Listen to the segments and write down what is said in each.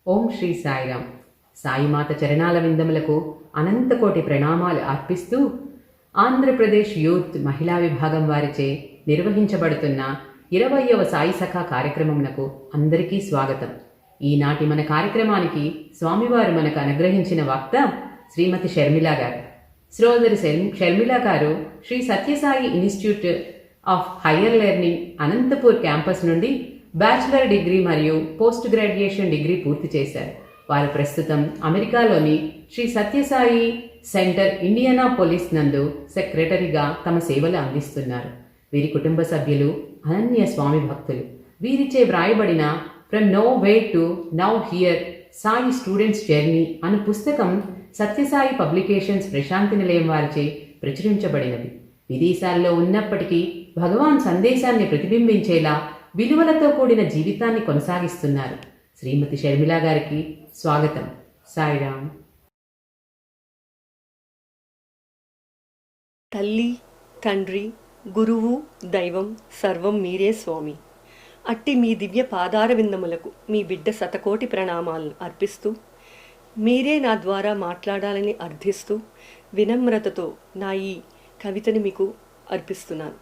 ఓం శ్రీ సాయిరామ్. సాయిమాత చరణాల విందములకు అనంతకోటి ప్రణామాలు అర్పిస్తూ ఆంధ్రప్రదేశ్ యూత్ మహిళా విభాగం వారిచే నిర్వహించబడుతున్న 20వ సాయి సఖా కార్యక్రమంనకు అందరికీ స్వాగతం. ఈనాటి మన కార్యక్రమానికి స్వామివారు మనకు అనుగ్రహించిన వక్త శ్రీమతి షర్మిల గారు. సోదరి షర్మిల గారు Shri Sathya Sai institute of higher learning Anantapur campus నుండి బ్యాచిలర్ డిగ్రీ మరియు పోస్ట్ గ్రాడ్యుయేషన్ డిగ్రీ పూర్తి చేశారు. వారు ప్రస్తుతం అమెరికాలోని శ్రీ సత్యసాయి సెంటర్ ఇండియానాపోలిస్ నందు సెక్రటరీగా తమ సేవలు అందిస్తున్నారు. వీరి కుటుంబ సభ్యులు అనన్య స్వామి భక్తులు. వీరిచే వ్రాయబడిన from no way to now here Sai students journey అను పుస్తకం సత్యసాయి పబ్లికేషన్స్ ప్రశాంతి నిలయం వారిచే ప్రచురించబడినది. విదేశాల్లో ఉన్నప్పటికీ భగవాన్ సందేశాన్ని ప్రతిబింబించేలా విలువలతో కూడిన జీవితాన్ని కొనసాగిస్తున్నారు. శ్రీమతి షర్మిల గారికి స్వాగతం. సాయిరామ్. తల్లి, తండ్రి, గురువు, దైవం సర్వం మీరే స్వామి. అట్టి మీ దివ్య పాదార విందములకు మీ బిడ్డ శతకోటి ప్రణామాలను అర్పిస్తూ, మీరే నా ద్వారా మాట్లాడాలని అర్థిస్తూ వినమ్రతతో నా ఈ కవితని మీకు అర్పిస్తున్నాను.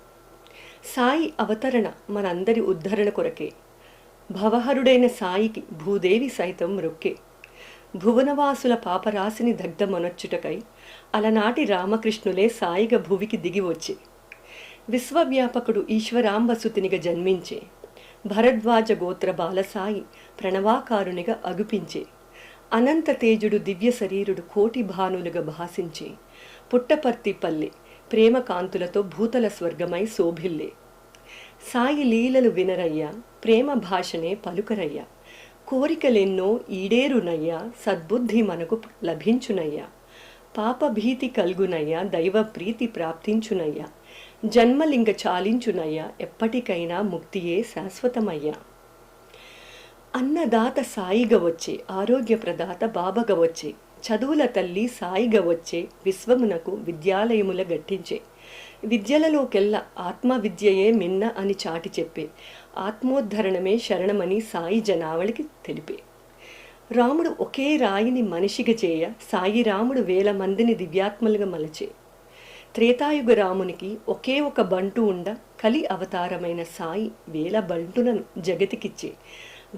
సాయి అవతరణ మనందరి ఉద్ధరణ కొరకే. భవహరుడైన సాయికి భూదేవి సైతం రొక్కే. భువనవాసుల పాపరాశిని దగ్ధమొనొచ్చుటకై అలనాటి రామకృష్ణులే సాయిగా భువికి దిగివచ్చే. విశ్వవ్యాపకుడు ఈశ్వరాంబసుతినిగా జన్మించే. భరద్వాజ గోత్ర బాలసాయి ప్రణవాకారునిగా అగుపించే. అనంత తేజుడు దివ్య శరీరుడు కోటి భానులుగా భాసించే. పుట్టపర్తి పల్లె ప్రేమ కాంతులతో భూతల స్వర్గమై శోభిల్లే. సాయి లీలలు వినరయ్యా, ప్రేమ భాషనే పలుకరయ్యా. కోరికలెన్నో ఈడేరునయ్యా, సద్బుద్ధి మనకు లభించునయ్యా. పాపభీతి కల్గునయ్యా, దైవ ప్రీతి ప్రాప్తించునయ్యా. జన్మలింగ చాలించునయ్యా, ఎప్పటికైనా ముక్తియే శాశ్వతమయ్యా. అన్నదాత సాయిగా వచ్చే, ఆరోగ్యప్రదాత బాబగా వచ్చే. చదువుల తల్లి సాయిగా వచ్చే, విశ్వమునకు విద్యాలయముల గట్టించే. విద్యలలోకెల్లా ఆత్మ విద్యయే మిన్న అని చాటి చెప్పే. ఆత్మోద్ధరణమే శరణమని సాయి జనావళికి తెలిపే. రాముడు ఒకే రాయిని మనిషిగా చేయ, సాయి రాముడు 1000 మందిని దివ్యాత్మలుగా మలచే. త్రేతాయుగ రామునికి ఒకే ఒక బంటు ఉండ, కలి అవతారమైన సాయి 1000 బంటులను జగతికిచ్చే.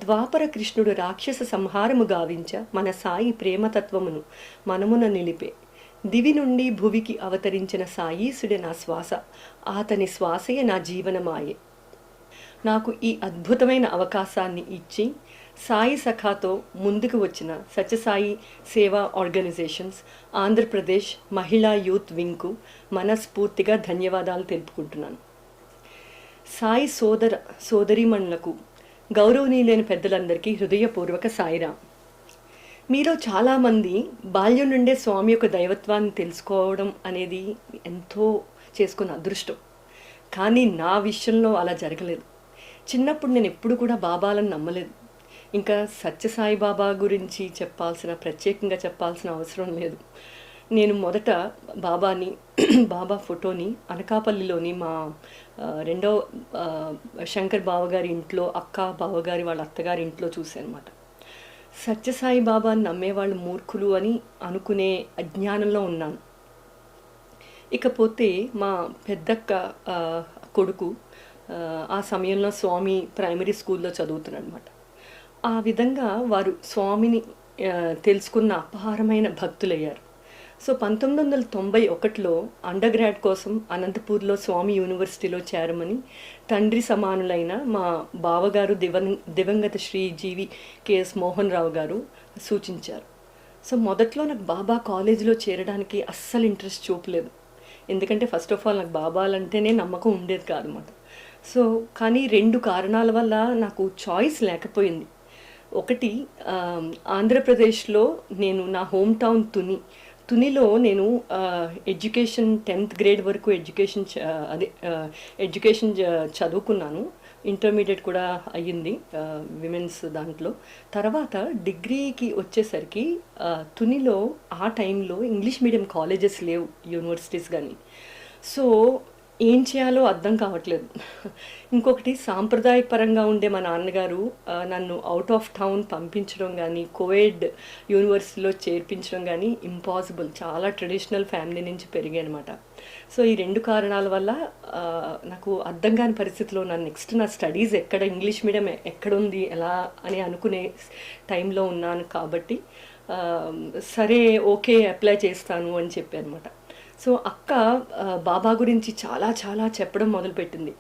ద్వాపర కృష్ణుడు రాక్షస సంహారము గావించ, మన సాయి ప్రేమతత్వమును మనమున నిలిపే. దివి నుండి భువికి అవతరించిన సాయీసుడే నా శ్వాస, అతని శ్వాసయే నా జీవనమాయే. నాకు ఈ అద్భుతమైన అవకాశాన్ని ఇచ్చి సాయి సఖాతో ముందుకు వచ్చిన సత్యసాయి సేవా ఆర్గనైజేషన్స్ ఆంధ్రప్రదేశ్ మహిళా యూత్ వింగ్కు మనస్ఫూర్తిగా ధన్యవాదాలు తెలుపుకుంటున్నాను. సాయి సోదరీమణులకు, గౌరవనీయులైన పెద్దలందరికీ హృదయపూర్వక సాయిరామ్. మీలో చాలామంది బాల్యం నుండే స్వామి యొక్క దైవత్వాన్ని తెలుసుకోవడం అనేది ఎంతో చేసుకున్న అదృష్టం. కానీ నా విషయంలో అలా జరగలేదు. చిన్నప్పుడు నేను ఎప్పుడు కూడా బాబాలను నమ్మలేదు. ఇంకా సత్యసాయి బాబా గురించి ప్రత్యేకంగా చెప్పాల్సిన అవసరం లేదు. నేను మొదట బాబా ఫోటోని అనకాపల్లిలోని మా రెండో శంకర్ బావగారి ఇంట్లో, అక్క బావగారి వాళ్ళ అత్తగారి ఇంట్లో చూశాను అన్నమాట. సత్యసాయి బాబాని నమ్మేవాళ్ళు మూర్ఖులు అని అనుకునే అజ్ఞానంలో ఉన్నాను. ఇకపోతే మా పెద్దక్క కొడుకు ఆ సమయంలో స్వామి ప్రైమరీ స్కూల్లో చదువుతున్నాడు అన్నమాట. ఆ విధంగా వారు స్వామిని తెలుసుకున్న అపారమైన భక్తులయ్యారు. సో 1991లో అండర్ గ్రాడ్ కోసం అనంతపూర్లో స్వామి యూనివర్సిటీలో చేరమని తండ్రి సమానులైన మా బావగారు దివంగత శ్రీ జీవి కెఎస్ మోహన్ రావు గారు సూచించారు. సో మొదట్లో నాకు బాబా కాలేజీలో చేరడానికి అస్సలు ఇంట్రెస్ట్ చూపలేదు. ఎందుకంటే ఫస్ట్ ఆఫ్ ఆల్ నాకు బాబాలంటేనే నమ్మకం ఉండేది కాదన్నమాట. సో కానీ 2 కారణాల వల్ల నాకు చాయిస్ లేకపోయింది. ఒకటి, ఆంధ్రప్రదేశ్లో నేను నా హోమ్ టౌన్ తునిలో నేను ఎడ్యుకేషన్ 10th గ్రేడ్ వరకు ఎడ్యుకేషన్ చదువుకున్నాను. ఇంటర్మీడియట్ కూడా అయ్యింది విమెన్స్ దాంట్లో. తర్వాత డిగ్రీకి వచ్చేసరికి తునిలో ఆ టైంలో ఇంగ్లీష్ మీడియం కాలేజెస్ లేవు, యూనివర్సిటీస్ కానీ. సో ఏం చేయాలో అర్థం కావట్లేదు. ఇంకొకటి సాంప్రదాయపరంగా ఉండే మా నాన్నగారు నన్ను ఔట్ ఆఫ్ టౌన్ పంపించడం గానీ, కోఎడ్ యూనివర్సిటీలో చేర్పించడం గానీ ఇంపాసిబుల్. చాలా ట్రెడిషనల్ ఫ్యామిలీ నుంచి పెరిగానమాట. సో ఈ 2 కారణాల వల్ల నాకు అర్థం కాని పరిస్థితిలో నెక్స్ట్ నా స్టడీస్ ఎక్కడ, ఇంగ్లీష్ మీడియం ఎక్కడుంది, ఎలా అని అనుకునే టైంలో ఉన్నాను కాబట్టి సరే ఓకే అప్లై చేస్తాను అని చెప్పానమాట. సో అక్క బాబా గురించి చాలా చాలా చెప్పడం మొదలుపెట్టింది.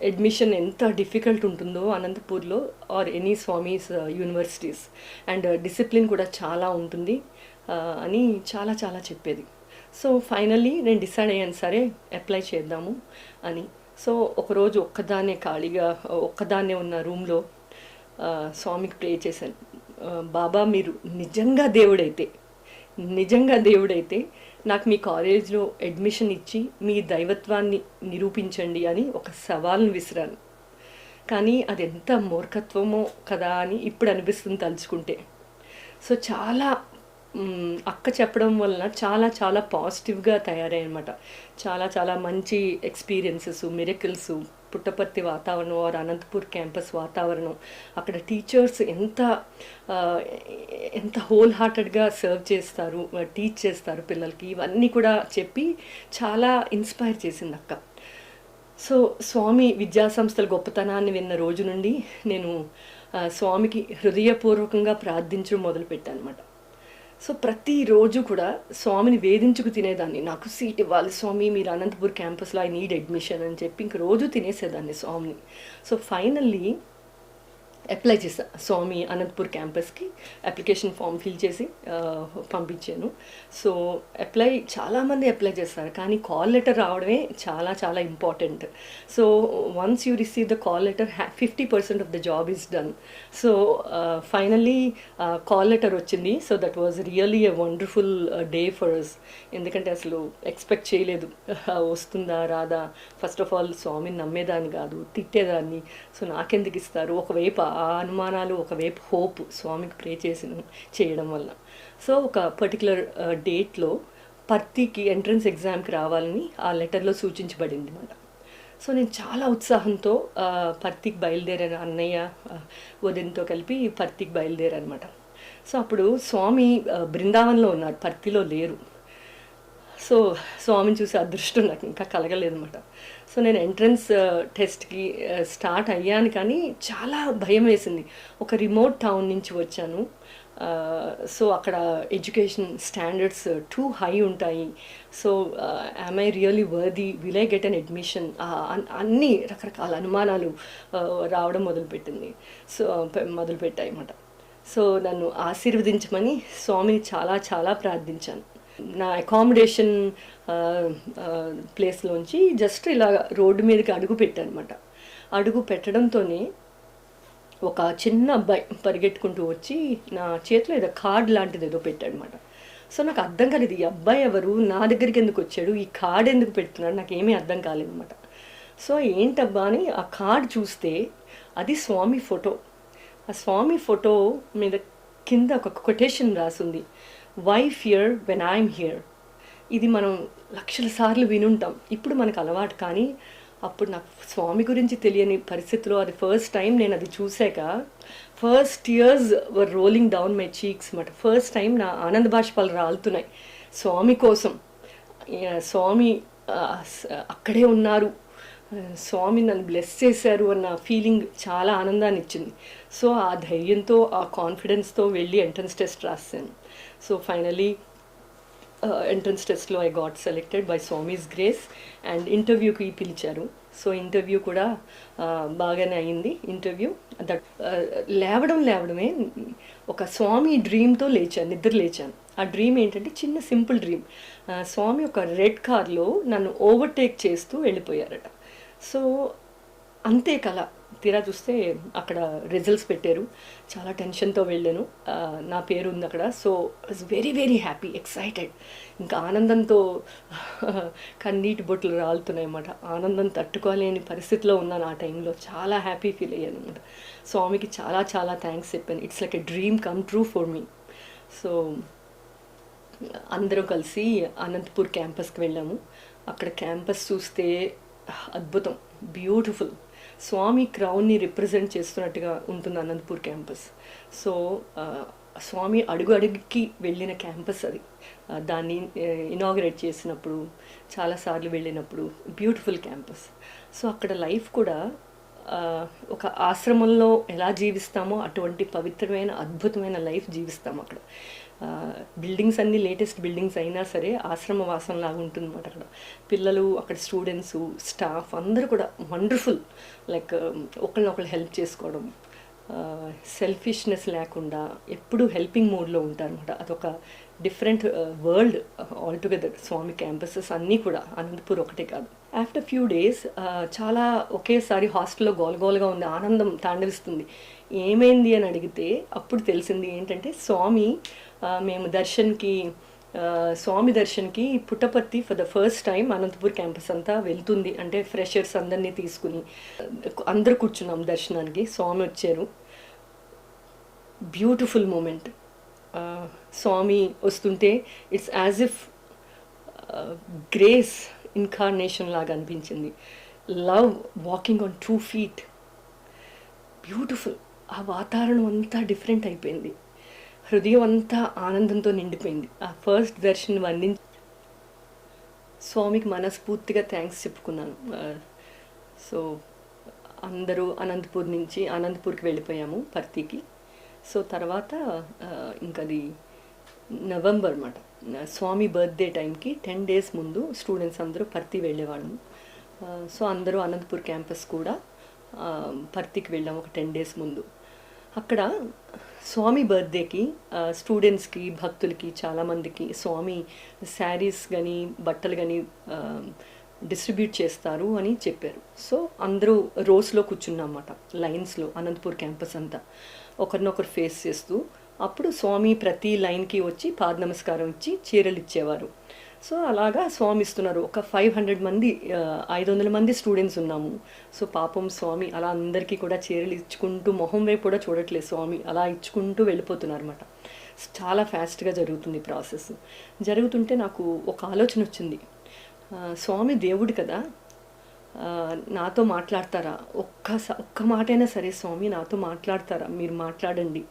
అడ్మిషన్ ఎంత డిఫికల్ట్ ఉంటుందో అనంతపూర్లో or any Swami's universities, and discipline కూడా చాలా ఉంటుంది అని చాలా చాలా చెప్పేది. సో ఫైనల్లీ నేను డిసైడ్ అయ్యాను, సరే అప్లై చేద్దాము అని. సో ఒకరోజు ఖాళీగా ఒక్కదాన్నే ఉన్న రూమ్లో స్వామికి ప్రే చేశాను. బాబా, మీరు నిజంగా దేవుడైతే నాకు మీ కాలేజ్లో అడ్మిషన్ ఇచ్చి మీ దైవత్వాన్ని నిరూపించండి అని ఒక సవాల్ను విసిరాను. కానీ అది ఎంత మూర్ఖత్వమో కదా అని ఇప్పుడు అనిపిస్తుంది తలుచుకుంటే. సో చాలా అక్క చెప్పడం వలన చాలా చాలా పాజిటివ్గా తయారయ్యనమాట. చాలా చాలా మంచి ఎక్స్పీరియన్సెస్, మిరకిల్స్, పుట్టపర్తి వాతావరణం ఆర్ అనంతపూర్ క్యాంపస్ వాతావరణం, అక్కడ టీచర్స్ ఎంత హోల్ హార్టెడ్గా సర్వ్ చేస్తారు, టీచ్ చేస్తారు పిల్లలకి, ఇవన్నీ కూడా చెప్పి చాలా ఇన్స్పైర్ చేసింది అక్క. సో స్వామి విద్యా సంస్థల గొప్పతనాన్ని విన్న రోజు నుండి నేను స్వామికి హృదయపూర్వకంగా ప్రార్థించడం మొదలుపెట్టాను అనమాట. సో ప్రతిరోజు కూడా స్వామిని వేధించుకు తినేదాన్ని. నాకు సీట్ ఇవ్వాలి స్వామి, మీరు అనంతపూర్ క్యాంపస్లో ఐ నీడ్ అడ్మిషన్ అని చెప్పి ఇంక రోజు తినేసేదాన్ని స్వామిని. సో ఫైనల్లీ అప్లై చేశా స్వామి అనంతపూర్ క్యాంపస్కి. అప్లికేషన్ ఫామ్ ఫిల్ చేసి పంపించాను. సో చాలామంది అప్లై చేస్తారు, కానీ కాల్ లెటర్ రావడమే చాలా చాలా important. So once you receive the call letter 50% of the job is done. So finally call letter వచ్చింది. So that was really a wonderful day for us. ఎందుకంటే అసలు ఎక్స్పెక్ట్ చేయలేదు వస్తుందా రాదా. ఫస్ట్ ఆఫ్ ఆల్ స్వామిని నమ్మేదాన్ని కాదు, తిట్టేదాన్ని. సో నాకెందుకు ఇస్తారు, ఒకవైపు ఆ అనుమానాలు, ఒకవైపు హోప్ స్వామికి ప్రే చేయడం వల్ల. సో ఒక పర్టికులర్ డేట్లో పర్తికి ఎంట్రన్స్ ఎగ్జామ్కి రావాలని ఆ లెటర్లో సూచించబడింది అన్నమాట. సో నేను చాలా ఉత్సాహంతో పర్తికి బయలుదేరాను. అన్నయ్య వదినతో కలిపి పర్తికి బయలుదేరానమాట. సో అప్పుడు స్వామి బృందావనంలో ఉన్నారు, పర్తిలో లేరు. సో స్వామిని చూసే అదృష్టం నాకు ఇంకా కలగలేదన్నమాట. సో నేను ఎంట్రన్స్ టెస్ట్కి స్టార్ట్ అయ్యాను, కానీ చాలా భయం వేసింది. ఒక రిమోట్ టౌన్ నుంచి వచ్చాను. సో అక్కడ ఎడ్యుకేషన్ స్టాండర్డ్స్ టూ హై ఉంటాయి. So am I really worthy, will I get an admission, అన్ని రకరకాల అనుమానాలు రావడం మొదలుపెట్టాయి అన్నమాట. సో నన్ను ఆశీర్వదించమని స్వామిని చాలా చాలా ప్రార్థించాను. నా అకామిడేషన్ ప్లేస్లోంచి జస్ట్ ఇలా రోడ్డు మీదకి అడుగు పెట్టానమాట. అడుగు పెట్టడంతోనే ఒక చిన్న అబ్బాయి పరిగెట్టుకుంటూ వచ్చి నా చేతిలో ఏదో కార్డ్ లాంటిది ఏదో పెట్టాడనమాట. సో నాకు అర్థం కాలేదు, ఈ అబ్బాయి ఎవరు, నా దగ్గరికి ఎందుకు వచ్చాడు, ఈ కార్డ్ ఎందుకు పెడుతున్నాడు, నాకు ఏమీ అర్థం కాలేదన్నమాట. సో ఏంటబ్బా అని ఆ కార్డ్ చూస్తే అది స్వామి ఫోటో. ఆ స్వామి ఫోటో మీద కింద ఒక కొటేషన్ రాసుంది, why fear when I'm here. ఇది మనం లక్షల సార్లు వినుంటాం, ఇప్పుడు మనకు అలవాటు. కానీ అప్పుడు నాకు స్వామి గురించి తెలియని పరిస్థితిలో అది ఫస్ట్ టైం నేను అది చూశాక first tears were rolling down my cheeks అన్నమాట. ఫస్ట్ టైం నా ఆనంద బాష్పాలు రాలుతున్నాయి స్వామి కోసం. స్వామి అక్కడే ఉన్నారు, స్వామి నన్ను బ్లెస్ చేశారు అన్న ఫీలింగ్ చాలా ఆనందాన్ని ఇచ్చింది. సో ఆ ధైర్యంతో, ఆ కాన్ఫిడెన్స్తో వెళ్ళి ఎంట్రన్స్ టెస్ట్ రాశాను. సో ఫైనలీ ఎంట్రన్స్ టెస్ట్లో I got selected by Swami's grace. And ఇంటర్వ్యూకి పిలిచారు. సో ఇంటర్వ్యూ కూడా బాగానే అయింది. ఇంటర్వ్యూ లేవడమే ఒక స్వామి డ్రీమ్తో నిద్ర లేచాను. ఆ డ్రీమ్ ఏంటంటే చిన్న సింపుల్ డ్రీమ్. స్వామి ఒక రెడ్ కార్లో నన్ను ఓవర్టేక్ చేస్తూ వెళ్ళిపోయారట. సో అంతే కల. తీరా చూస్తే అక్కడ రిజల్ట్స్ పెట్టారు. చాలా టెన్షన్తో వెళ్ళాను. నా పేరు ఉంది అక్కడ. So I was very very happy, excited. ఇంకా ఆనందంతో కన్నీటి బొట్లు రాలుతున్నాయి అన్నమాట. ఆనందం తట్టుకోలేని పరిస్థితిలో ఉన్నాను ఆ టైంలో. చాలా హ్యాపీ ఫీల్ అయ్యాను అనమాట. స్వామికి చాలా చాలా థ్యాంక్స్ చెప్పాను. It's like a dream come true for me. So అందరం కలిసి అనంతపూర్ క్యాంపస్కి వెళ్ళాము. అక్కడ క్యాంపస్ చూస్తే అద్భుతం, బ్యూటిఫుల్. స్వామి క్రౌన్ని రిప్రజెంట్ చేస్తున్నట్టుగా ఉంటుంది అనంతపూర్ క్యాంపస్. సో స్వామి అడుగు అడుగుకి వెళ్ళిన క్యాంపస్ అది. దాన్ని ఇనాగ్రేట్ చేసినప్పుడు, చాలాసార్లు వెళ్ళినప్పుడు బ్యూటిఫుల్ క్యాంపస్. సో అక్కడ లైఫ్ కూడా ఒక ఆశ్రమంలో ఎలా జీవిస్తామో అటువంటి పవిత్రమైన అద్భుతమైన లైఫ్ జీవిస్తాము అక్కడ. బిల్డింగ్స్ అన్నీ లేటెస్ట్ బిల్డింగ్స్ అయినా సరే ఆశ్రమ వాసం లాగా ఉంటుంది అన్నమాట అక్కడ. పిల్లలు, అక్కడ స్టూడెంట్స్, స్టాఫ్ అందరూ కూడా వండర్ఫుల్. లైక్ ఒకళ్ళనొకళ్ళు హెల్ప్ చేసుకోవడం, సెల్ఫిష్నెస్ లేకుండా ఎప్పుడూ హెల్పింగ్ మోడ్లో ఉంటారనమాట. అదొక డిఫరెంట్ వరల్డ్ ఆల్టుగెదర్. స్వామి క్యాంపసెస్ అన్నీ కూడా, అనంతపూర్ ఒకటే కాదు. ఆఫ్టర్ ఫ్యూ డేస్ చాలా ఒకేసారి హాస్టల్లో గోలగోలుగా ఉంది, ఆనందం తాండవిస్తుంది. ఏమైంది అని అడిగితే అప్పుడు తెలిసింది ఏంటంటే మేము స్వామి దర్శన్కి Puttaparthi for the first time Anantapur campus అంతా వెళ్తుంది. అంటే ఫ్రెషర్స్ అందరినీ తీసుకుని అందరూ కూర్చున్నాం దర్శనానికి. స్వామి వచ్చారు. Beautiful moment. స్వామి వస్తుంటే it's as if grace incarnation లాగా అనిపించింది. Love walking on 2 feet. Beautiful. ఆ వాతావరణం అంతా డిఫరెంట్ అయిపోయింది. హృదయం అంతా ఆనందంతో నిండిపోయింది. ఆ ఫస్ట్ దర్శనం అందించి స్వామికి మనస్ఫూర్తిగా థ్యాంక్స్ చెప్పుకున్నాను. సో అందరూ అనంతపూర్కి వెళ్ళిపోయాము పర్తికి. సో తర్వాత ఇంకది నవంబర్ అన్నమాట. స్వామి బర్త్డే టైంకి 10 days ముందు స్టూడెంట్స్ అందరూ పర్తి వెళ్ళేవాళ్ళము. సో అందరూ అనంతపూర్ క్యాంపస్ కూడా పర్తికి వెళ్ళాము ఒక 10 days ముందు. అక్కడ స్వామి బర్త్డేకి స్టూడెంట్స్కి, భక్తులకి, చాలామందికి స్వామి శారీస్ కానీ బట్టలు కానీ డిస్ట్రిబ్యూట్ చేస్తారు అని చెప్పారు. సో అందరూ రోస్లో కూర్చున్నమాట, లైన్స్లో. అనంతపూర్ క్యాంపస్ అంతా ఒకరినొకరు ఫేస్ చేస్తూ. అప్పుడు స్వామి ప్రతి లైన్కి వచ్చి పాద నమస్కారం ఇచ్చి చీరలు ఇచ్చేవారు. సో అలాగా స్వామి ఇస్తున్నారు. ఒక 500 మంది స్టూడెంట్స్ ఉన్నాము. సో పాపం స్వామి అలా అందరికీ కూడా చీరలు ఇచ్చుకుంటూ, మొహం వైపు కూడా చూడట్లేదు స్వామి, అలా ఇచ్చుకుంటూ వెళ్ళిపోతున్నారు అనమాట. చాలా ఫాస్ట్గా జరుగుతుంది ప్రాసెస్. జరుగుతుంటే నాకు ఒక ఆలోచన వచ్చింది. స్వామి దేవుడు కదా, నాతో మాట్లాడతారా? ఒక్క మాటైనా సరే స్వామి నాతో మాట్లాడతారా? మీరు మాట్లాడండి,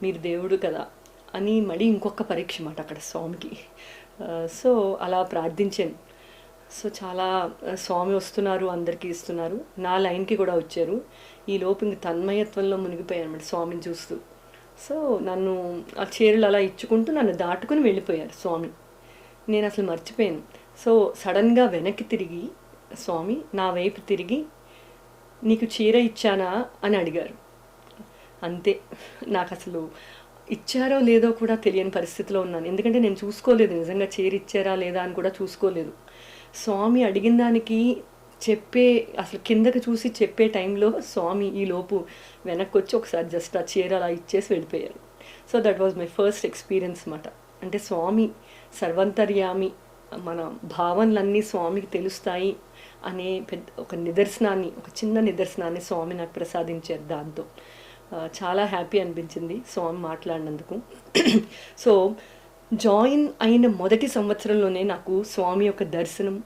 మీరు దేవుడు కదా అని మళ్ళీ ఇంకొక పరీక్ష మాట అక్కడ స్వామికి. సో అలా ప్రార్థించాను. సో చాలా స్వామి వస్తున్నారు, అందరికీ ఇస్తున్నారు. నా లైన్కి కూడా వచ్చారు. ఈ లోపు ఇంక తన్మయత్వంలో మునిగిపోయాను అన్నమాట స్వామిని చూస్తూ. సో నన్ను ఆ చీరలు అలా ఇచ్చుకుంటూ నన్ను దాటుకుని వెళ్ళిపోయారు స్వామి. నేను అసలు మర్చిపోయాను. సో సడన్గా వెనక్కి తిరిగి స్వామి నా వైపు తిరిగి, నీకు చీర ఇచ్చానా అని అడిగారు. అంతే. నాకు అసలు ఇచ్చారో లేదో కూడా తెలియని పరిస్థితిలో ఉన్నాను. ఎందుకంటే నేను చూసుకోలేదు, నిజంగా చీర ఇచ్చారా లేదా అని కూడా చూసుకోలేదు. స్వామి అడిగిన దానికి అసలు కిందకి చూసి చెప్పే టైంలో స్వామి ఈలోపు వెనక్కి వచ్చి ఒకసారి జస్ట్ ఆ చీర అలా ఇచ్చేసి వెళ్ళిపోయారు. So that was my first experience అన్నమాట. అంటే స్వామి సర్వంతర్యామి, మన భావనలన్నీ స్వామికి తెలుస్తాయి అనే ఒక చిన్న నిదర్శనాన్ని స్వామి నాకు ప్రసాదించారు. దాంతో చాలా హ్యాపీ అనిపించింది స్వామి మాట్లాడినందుకు. సో జాయిన్ అయిన మొదటి సంవత్సరంలోనే నాకు స్వామి యొక్క దర్శనం,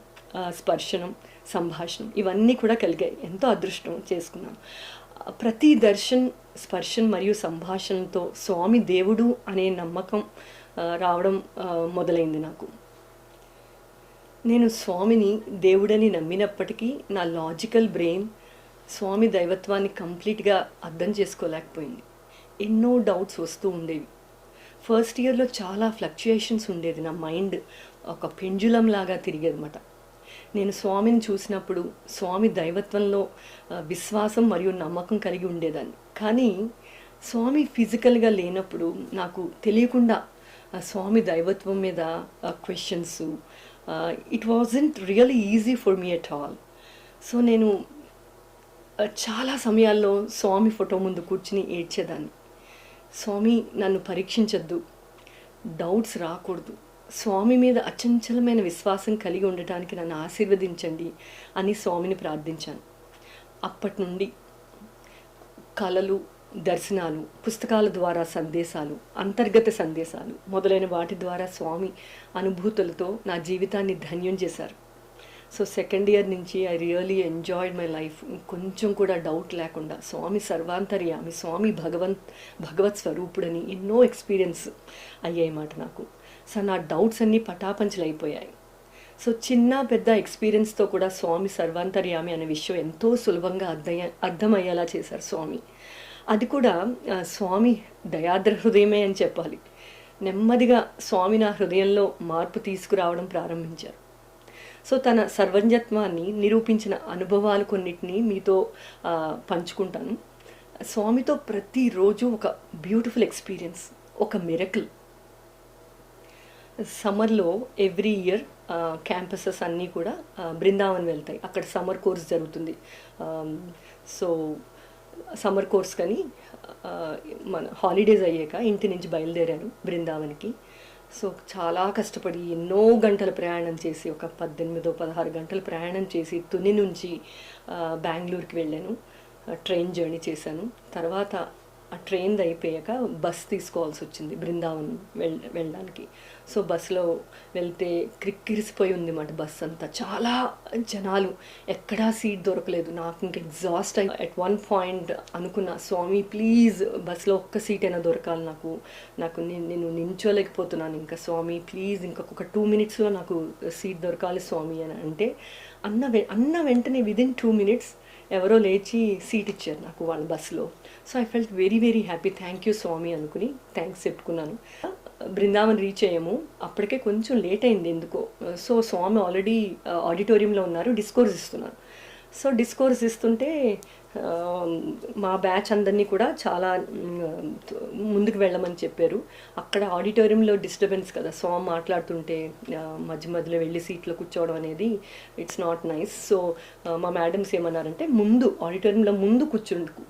స్పర్శనం, సంభాషణం ఇవన్నీ కూడా కలిగాయి. ఎంతో అదృష్టం చేసుకున్నాను. ప్రతి స్పర్శన్ మరియు సంభాషణతో స్వామి దేవుడు అనే నమ్మకం రావడం మొదలైంది నాకు. నేను స్వామిని దేవుడని నమ్మినప్పటికీ నా లాజికల్ బ్రెయిన్ స్వామి దైవత్వాన్ని కంప్లీట్గా అర్థం చేసుకోలేకపోయింది. ఎన్నో డౌట్స్ వస్తూ ఉండేవి. ఫస్ట్ ఇయర్లో చాలా ఫ్లక్చుయేషన్స్ ఉండేది. నా మైండ్ ఒక పెంజులం లాగా తిరిగేదన్నమాట. నేను స్వామిని చూసినప్పుడు స్వామి దైవత్వంలో విశ్వాసం మరియు నమ్మకం కలిగి ఉండేదాన్ని. కానీ స్వామి ఫిజికల్గా లేనప్పుడు నాకు తెలియకుండా స్వామి దైవత్వం మీద questions, it wasn't really easy for me at all. So నేను చాలా సమయాల్లో స్వామి ఫోటో ముందు కూర్చుని ఏడ్చేదాన్ని. స్వామి నన్ను పరీక్షించొద్దు, డౌట్స్ రాకూడదు, స్వామి మీద అచంచలమైన విశ్వాసం కలిగి ఉండటానికి నన్ను ఆశీర్వదించండి అని స్వామిని ప్రార్థించాను. అప్పటి నుండి కళలు, దర్శనాలు, పుస్తకాల ద్వారా సందేశాలు, అంతర్గత సందేశాలు మొదలైన వాటి ద్వారా స్వామి అనుభూతులతో నా జీవితాన్ని ధన్యం చేశారు. సో సెకండ్ ఇయర్ నుంచి I really enjoyed my life. కొంచెం కూడా డౌట్ లేకుండా స్వామి సర్వాంతర్యామి, స్వామి భగవత్ స్వరూపుడని ఎన్నో ఎక్స్పీరియన్స్ అయ్యాయి మాట నాకు. సో నా డౌట్స్ అన్నీ పటాపంచలు అయిపోయాయి. సో చిన్న పెద్ద ఎక్స్పీరియన్స్తో కూడా స్వామి సర్వాంతర్యామి అనే విషయం ఎంతో సులభంగా అర్థమయ్యేలా చేశారు స్వామి. అది కూడా స్వామి దయాద్ర హృదయమే అని చెప్పాలి. నెమ్మదిగా స్వామి నా హృదయంలో మార్పు తీసుకురావడం ప్రారంభించారు. సో తన సర్వజ్ఞత్వాన్ని నిరూపించిన అనుభవాలు కొన్నిటిని మీతో పంచుకుంటాను. స్వామితో ప్రతిరోజు ఒక బ్యూటిఫుల్ ఎక్స్పీరియన్స్, ఒక మిరకిల్. సమ్మర్లో ఎవ్రీ ఇయర్ క్యాంపసెస్ అన్నీ కూడా బృందావన్ వెళ్తాయి. అక్కడ సమ్మర్ కోర్స్ జరుగుతుంది. సో సమ్మర్ కోర్స్ కానీ మన హాలిడేస్ అయ్యాక ఇంటి నుంచి బయలుదేరాను బృందావన్కి. సో చాలా కష్టపడి ఎన్నో గంటల ప్రయాణం చేసి, ఒక 18-16 గంటల ప్రయాణం చేసి తుని నుంచి బెంగళూరుకి వెళ్ళాను. ట్రైన్ జర్నీ చేశాను. తర్వాత ఆ ట్రైన్ అయిపోయాక బస్ తీసుకోవాల్సి వచ్చింది బృందావన్ వెళ్ళడానికి. సో బస్సులో వెళ్తే క్రిక్కిరిసిపోయి ఉంది మాట బస్ అంతా. చాలా జనాలు, ఎక్కడా సీట్ దొరకలేదు. నాకు ఇంక ఎగ్జాస్ట్ అయ్యి అట్ వన్ పాయింట్ అనుకున్నా, స్వామి ప్లీజ్ బస్సులో ఒక్క సీట్ అయినా దొరకాలి నాకు నేను నించోలేకపోతున్నాను ఇంకా, స్వామి ప్లీజ్ ఇంకొక 2 minutesలో నాకు సీట్ దొరకాలి స్వామి అని అంటే అన్న వెంటనే విదిన్ 2 minutes ఎవరో లేచి సీట్ ఇచ్చారు నాకు వాళ్ళ బస్సులో. So I felt very very happy. Thank you Swami అనుకుని థ్యాంక్స్ చెప్పుకున్నాను. బృందావన్ రీచ్ అయ్యాము. అప్పటికే కొంచెం లేట్ అయింది ఎందుకో. సో స్వామి ఆల్రెడీ ఆడిటోరియంలో ఉన్నారు, డిస్కోర్స్ ఇస్తున్నారు. సో డిస్కోర్స్ ఇస్తుంటే మా బ్యాచ్ అందరినీ కూడా చాలా ముందుకు వెళ్ళమని చెప్పారు. అక్కడ ఆడిటోరియంలో డిస్టర్బెన్స్ కదా, స్వామి మాట్లాడుతుంటే మధ్య మధ్యలో వెళ్ళి సీట్లో కూర్చోవడం అనేది ఇట్స్ నాట్ నైస్. సో మా మేడమ్స్ ఏమన్నారంటే ఆడిటోరియంలో ముందు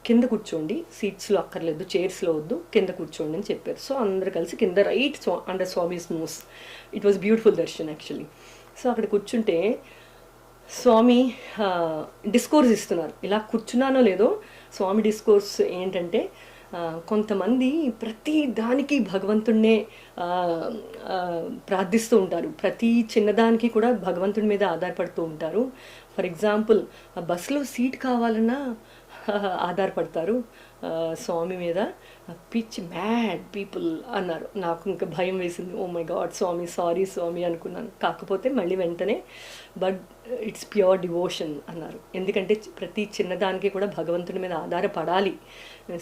కింద కూర్చోండి, సీట్స్లో అక్కర్లేదు, చైర్స్లో వద్దు, కింద కూర్చోండి అని చెప్పారు. సో అందరు కలిసి కింద right under Swami's nose. It was beautiful darshan actually. So అక్కడ కూర్చుంటే స్వామి డిస్కోర్స్ ఇస్తున్నారు. ఇలా కూర్చున్నానో లేదో, స్వామి డిస్కోర్స్ ఏంటంటే కొంతమంది ప్రతి దానికి భగవంతుడినే ప్రార్థిస్తూ ఉంటారు. ప్రతి చిన్నదానికి కూడా భగవంతుడి మీద ఆధారపడుతూ ఉంటారు. ఫర్ ఎగ్జాంపుల్ బస్సులో సీట్ కావాలన్నా ఆధారపడతారు స్వామి మీద. పిచ్ మ్యాడ్ పీపుల్ అన్నారు. నాకు ఇంకా భయం వేసింది. Oh my God Swami, sorry Swami అనుకున్నాను. కాకపోతే మళ్ళీ వెంటనే బట్ ఇట్స్ ప్యూర్ డివోషన్ అన్నారు. ఎందుకంటే ప్రతి చిన్నదానికి కూడా భగవంతుడి మీద ఆధారపడాలి,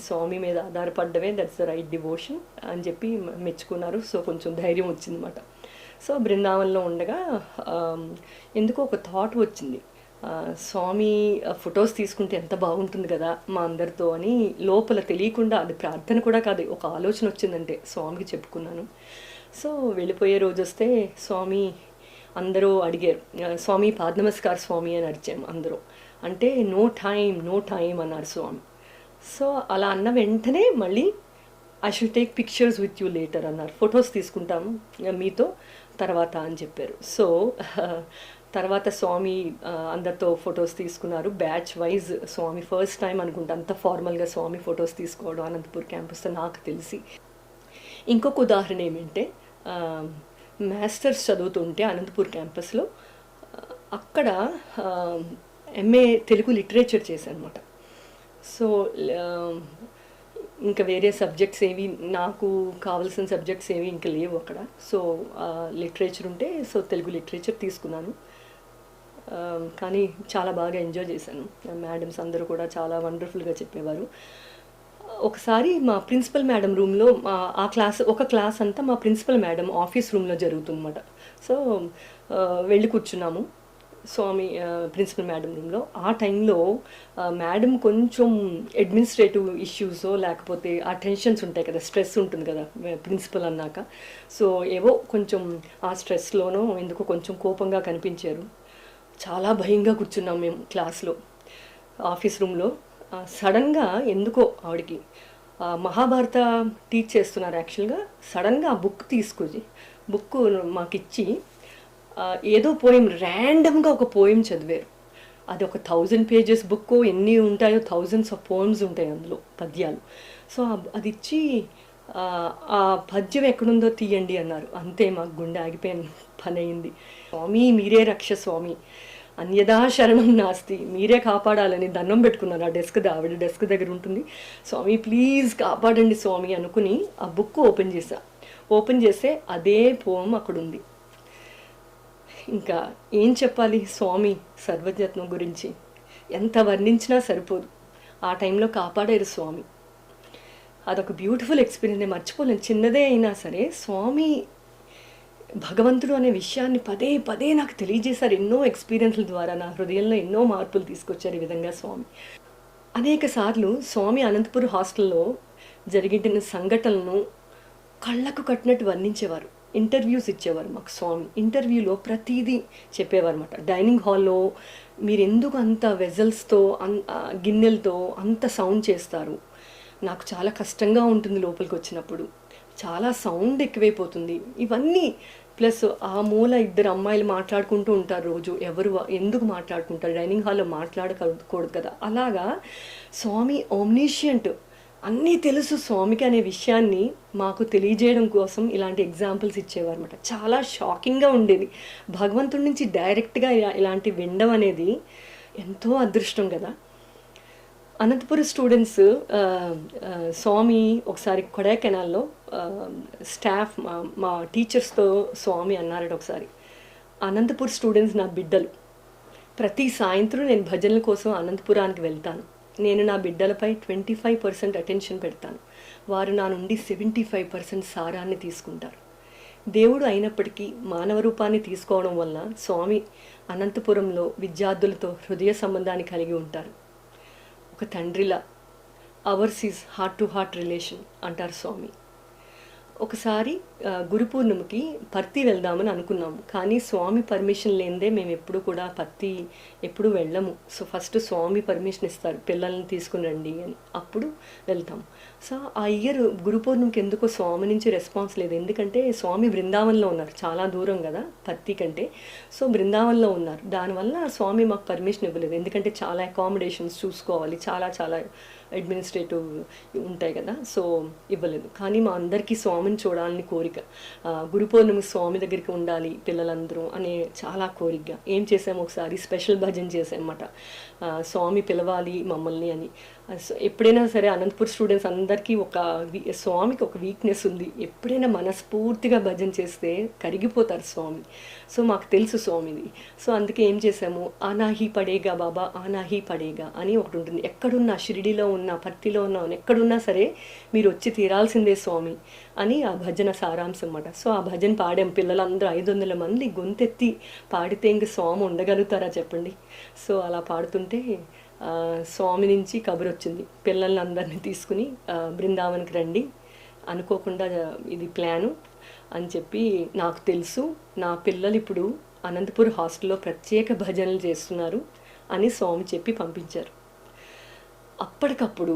స్వామి మీద ఆధారపడమే దట్స్ ద రైట్ డివోషన్ అని చెప్పి మెచ్చుకున్నారు. సో కొంచెం ధైర్యం వచ్చిందన్నమాట. సో బృందావనంలో ఉండగా ఎందుకో ఒక థాట్ వచ్చింది, స్వామి ఫొటోస్ తీసుకుంటే ఎంత బాగుంటుంది కదా మా అందరితో అని. లోపల తెలియకుండా, అది ప్రార్థన కూడా కాదు, ఒక ఆలోచన వచ్చిందంటే స్వామికి చెప్పుకున్నాను. సో వెళ్ళిపోయే రోజు వస్తే స్వామి అందరూ అడిగారు, స్వామి పాద నమస్కార్ స్వామి అని అరిచాము అందరూ. అంటే నో టైం అన్నారు స్వామి. సో అలా అన్న వెంటనే మళ్ళీ I should take pictures with you later అన్నారు. ఫొటోస్ తీసుకుంటాము మీతో తర్వాత అని చెప్పారు. సో తర్వాత స్వామి అందరితో ఫొటోస్ తీసుకున్నారు బ్యాచ్ వైజ్. స్వామి ఫస్ట్ టైం అనుకుంటా అంత ఫార్మల్గా స్వామి ఫొటోస్ తీసుకోవడం అనంతపూర్ క్యాంపస్లో నాకు తెలిసి. ఇంకొక ఉదాహరణ ఏమంటే, మాస్టర్స్ చదువుతుంటే అనంతపూర్ క్యాంపస్లో అక్కడ ఎంఏ తెలుగు లిటరేచర్ చేశాను అనమాట. సో ఇంకా వేరే సబ్జెక్ట్స్ ఏవి, నాకు కావాల్సిన సబ్జెక్ట్స్ ఏవి ఇంకా లేవు అక్కడ. సో లిటరేచర్ ఉంటే సో తెలుగు లిటరేచర్ తీసుకున్నాను. కానీ చాలా బాగా ఎంజాయ్ చేశాను. మేడమ్స్ అందరూ కూడా చాలా వండర్ఫుల్గా చెప్పేవారు. ఒకసారి మా ప్రిన్సిపల్ మేడం రూమ్లో ఒక క్లాస్ అంతా మా ప్రిన్సిపల్ మేడం ఆఫీస్ రూమ్లో జరుగుతుందన్నమాట. సో వెళ్ళి కూర్చున్నాము స్వామి ప్రిన్సిపల్ మేడం రూమ్లో. ఆ టైంలో మేడం కొంచెం అడ్మినిస్ట్రేటివ్ ఇష్యూస్ లేకపోతే ఆ టెన్షన్స్ ఉంటాయి కదా, స్ట్రెస్ ఉంటుంది కదా ప్రిన్సిపల్ అన్నాక. సో ఏవో కొంచెం ఆ స్ట్రెస్లోనో ఎందుకో కొంచెం కోపంగా కనిపించారు. చాలా భయంగా కూర్చున్నాం మేము క్లాస్లో ఆఫీస్ రూమ్లో. సడన్గా ఎందుకో ఆవిడకి మహాభారత టీచ్ చేస్తున్నారు యాక్చువల్గా. సడన్గా ఆ బుక్ మాకు ఇచ్చి ఏదో పోయం ర్యాండమ్గా ఒక పోయం చదివారు. అది ఒక 1000 pages బుక్. ఎన్ని ఉంటాయో థౌజండ్స్ ఆఫ్ పోయమ్స్ ఉంటాయి అందులో, పద్యాలు. సో అది ఇచ్చి ఆ పద్యం ఎక్కడుందో తీయండి అన్నారు. అంతే మాకు గుండె ఆగిపోయిన పని అయింది. స్వామి మీరే రక్ష స్వామి అన్యదా శరణం నాస్తి, మీరే కాపాడాలని దండం పెట్టుకున్నారు. ఆ ఆవిడ డెస్క్ దగ్గర ఉంటుంది. స్వామి ప్లీజ్ కాపాడండి స్వామి అనుకుని ఆ బుక్ ఓపెన్ చేశా. ఓపెన్ చేస్తే అదే పోమ్ అక్కడ ఉంది. ఇంకా ఏం చెప్పాలి స్వామి సర్వజ్ఞత్వం గురించి, ఎంత వర్ణించినా సరిపోదు. ఆ టైంలో కాపాడారు స్వామి. అదొక బ్యూటిఫుల్ ఎక్స్పీరియన్స్, నేను మర్చిపోలేను. చిన్నదే అయినా సరే స్వామి భగవంతుడు అనే విషయాన్ని పదే పదే నాకు తెలియజేశారు. ఎన్నో ఎక్స్పీరియన్స్ల ద్వారా నా హృదయంలో ఎన్నో మార్పులు తీసుకొచ్చారు ఈ విధంగా స్వామి. అనేక సార్లు స్వామి అనంతపురం హాస్టల్లో జరిగిన సంఘటనలను కళ్ళకు కట్టినట్టు వర్ణించేవారు. ఇంటర్వ్యూస్ ఇచ్చేవారు మాకు స్వామి. ఇంటర్వ్యూలో ప్రతిదీ చెప్పేవారు అనమాట. డైనింగ్ హాల్లో మీరు ఎందుకు అంత వెజల్స్తో గిన్నెలతో అంత సౌండ్ చేస్తారు, నాకు చాలా కష్టంగా ఉంటుంది లోపలికి వచ్చినప్పుడు, చాలా సౌండ్ ఎక్కువైపోతుంది, ఇవన్నీ. ప్లస్ ఆ మూల ఇద్దరు అమ్మాయిలు మాట్లాడుకుంటూ ఉంటారు రోజు. ఎవరు ఎందుకు మాట్లాడుకుంటారు, డైనింగ్ హాల్లో మాట్లాడకూడదు కదా. అలాగా స్వామి ఓమ్నిషియంట్, అన్నీ తెలుసు స్వామికి అనే విషయాన్ని మాకు తెలియజేయడం కోసం ఇలాంటి ఎగ్జాంపుల్స్ ఇచ్చేవారు అనమాట. చాలా షాకింగ్గా ఉండేది. భగవంతుడి నుంచి డైరెక్ట్గా ఇలాంటి వినడం అనేది ఎంతో అదృష్టం కదా. అనంతపురం స్టూడెంట్స్ స్వామి ఒకసారి కొడైకెనాల్లో స్టాఫ్ మా టీచర్స్తో స్వామి అన్నారట ఒకసారి, అనంతపురం స్టూడెంట్స్ నా బిడ్డలు, ప్రతి సాయంత్రం నేను భజనల కోసం అనంతపురానికి వెళ్తాను. నేను నా బిడ్డలపై 25% అటెన్షన్ పెడతాను. వారు నా నుండి 75% సారాన్ని తీసుకుంటారు. దేవుడు అయినప్పటికీ మానవ రూపాన్ని తీసుకోవడం వల్ల స్వామి అనంతపురంలో విద్యార్థులతో హృదయ సంబంధాన్ని కలిగి ఉంటారు. ఒక తండ్రిలా ours is heart to heart relation అంటారు స్వామి. ఒకసారి గురు పూర్ణిమకి పర్తి వెళ్దామని అనుకున్నాము, కానీ స్వామి పర్మిషన్ లేనిదే మేము ఎప్పుడు కూడా పర్తి ఎప్పుడు వెళ్ళము. సో ఫస్ట్ స్వామి పర్మిషన్ ఇస్తారు, పిల్లల్ని తీసుకుని రండి అని, అప్పుడు వెళ్తాము. సో ఆ ఇయర్ గురు పూర్ణిమకి ఎందుకో స్వామి నుంచి రెస్పాన్స్ లేదు. ఎందుకంటే స్వామి బృందావనంలో ఉన్నారు, చాలా దూరం కదా పర్తి కంటే. సో బృందావనంలో ఉన్నారు, దానివల్ల స్వామి మాకు పర్మిషన్ ఇవ్వలేదు. ఎందుకంటే చాలా అకామిడేషన్స్ చూసుకోవాలి, చాలా చాలా అడ్మినిస్ట్రేటివ్ ఉంటాయి కదా, సో ఇవ్వలేదు. కానీ మా అందరికీ స్వామిని చూడాలని కోరిక, గురు పౌర్ణమి స్వామి దగ్గరికి ఉండాలి పిల్లలందరూ అనే చాలా కోరికగా ఏం చేసాము, ఒకసారి స్పెషల్ భజన చేసామన్నమాట. స్వామి పిలవాలి మమ్మల్ని అని. ఎప్పుడైనా సరే అనంతపూర్ స్టూడెంట్స్ అందరికీ స్వామికి ఒక వీక్నెస్ ఉంది, ఎప్పుడైనా మనస్ఫూర్తిగా భజన చేస్తే కరిగిపోతారు స్వామి. సో మాకు తెలుసు స్వామిది. సో అందుకే ఏం చేసాము, ఆనాహి పడేగా బాబా ఆనాహి పడేగా అని ఒకటి ఉంటుంది. ఎక్కడున్నా, షిరిడిలో ఉన్నా, పర్తిలో ఉన్నా, ఎక్కడున్నా సరే మీరు వచ్చి తీరాల్సిందే స్వామి అని ఆ భజన సారాంశం అన్నమాట. సో ఆ భజన పాడాం, పిల్లలందరూ 500 మంది గొంతెత్తి పాడితే ఇంక స్వామి ఉండగలుగుతారా చెప్పండి. సో అలా పాడుతుంటే స్వామి నుంచి కబురు వచ్చింది, పిల్లల్ని అందరినీ తీసుకుని బృందావన్కి రండి, అనుకోకుండా ఇది ప్లాను అని చెప్పి. నాకు తెలుసు నా పిల్లలు ఇప్పుడు అనంతపూర్ హాస్టల్లో ప్రత్యేక భజనలు చేస్తున్నారు అని స్వామి చెప్పి పంపించారు. అప్పటికప్పుడు,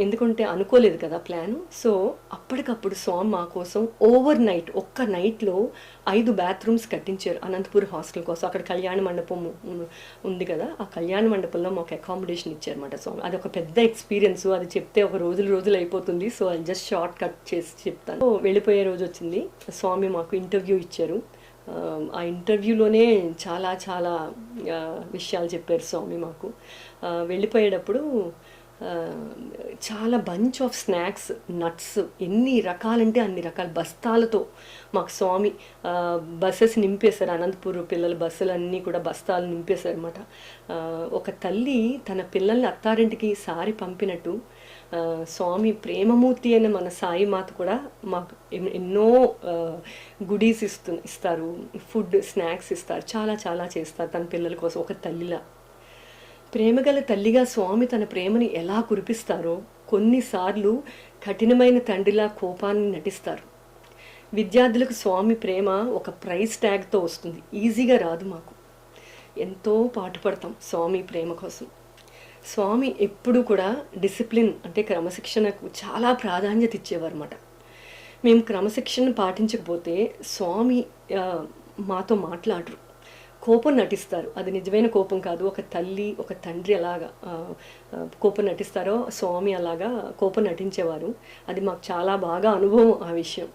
ఎందుకంటే అనుకోలేదు కదా ప్లాను, సో అప్పటికప్పుడు స్వామి మా కోసం ఓవర్ నైట్, ఒక్క నైట్లో 5 బాత్రూమ్స్ కట్టించారు అనంతపూర్ హాస్టల్ కోసం. అక్కడ కళ్యాణ మండపం ఉంది కదా, ఆ కళ్యాణ మండపంలో మాకు అకామిడేషన్ ఇచ్చారన్నమాట స్వామి. అది ఒక పెద్ద ఎక్స్పీరియన్స్, అది చెప్తే ఒక రోజులు అయిపోతుంది. సో అది జస్ట్ షార్ట్ కట్ చేసి చెప్తాను. వెళ్ళిపోయే రోజు వచ్చింది, స్వామి మాకు ఇంటర్వ్యూ ఇచ్చారు. ఆ ఇంటర్వ్యూలోనే చాలా చాలా విషయాలు చెప్పారు స్వామి మాకు. వెళ్ళిపోయేటప్పుడు చాలా బంచ్ ఆఫ్ స్నాక్స్, నట్స్, ఎన్ని రకాలంటే అన్ని రకాల బస్తాలతో మాకు స్వామి బస్సెస్ నింపేశారు. అనంతపూర్ పిల్లల బస్సులు అన్నీ కూడా బస్తాలు నింపేశారు అనమాట. ఒక తల్లి తన పిల్లల్ని అత్తారింటికి సారి పంపినట్టు స్వామి ప్రేమమూర్తి అయిన మన సాయి మాత కూడా మాకు ఎన్నో గుడీస్ ఇస్తారు, ఫుడ్ స్నాక్స్ ఇస్తారు, చాలా చాలా చేస్తారు తన పిల్లల కోసం. ఒక తల్లిలా, ప్రేమగల తల్లిగా స్వామి తన ప్రేమని ఎలా కురిపిస్తారో కొన్నిసార్లు కఠినమైన తండ్రిలా కోపాన్ని నటిస్తారు. విద్యార్థులకు స్వామి ప్రేమ ఒక ప్రైస్ ట్యాగ్తో వస్తుంది, ఈజీగా రాదు. మాకు ఎంతో పాటుపడతాం స్వామి ప్రేమ కోసం. స్వామి ఎప్పుడు కూడా డిసిప్లిన్ అంటే క్రమశిక్షణకు చాలా ప్రాధాన్యత ఇచ్చేవారు అన్నమాట. మేము క్రమశిక్షణ పాటించకపోతే స్వామి మాతో మాట్లాడరు, కోపం నటిస్తారు. అది నిజమైన కోపం కాదు, ఒక తల్లి ఒక తండ్రి అలాగా కోపం నటిస్తారో స్వామి అలాగా కోపం నటించేవారు. అది మాకు చాలా బాగా అనుభవం ఆ విషయం.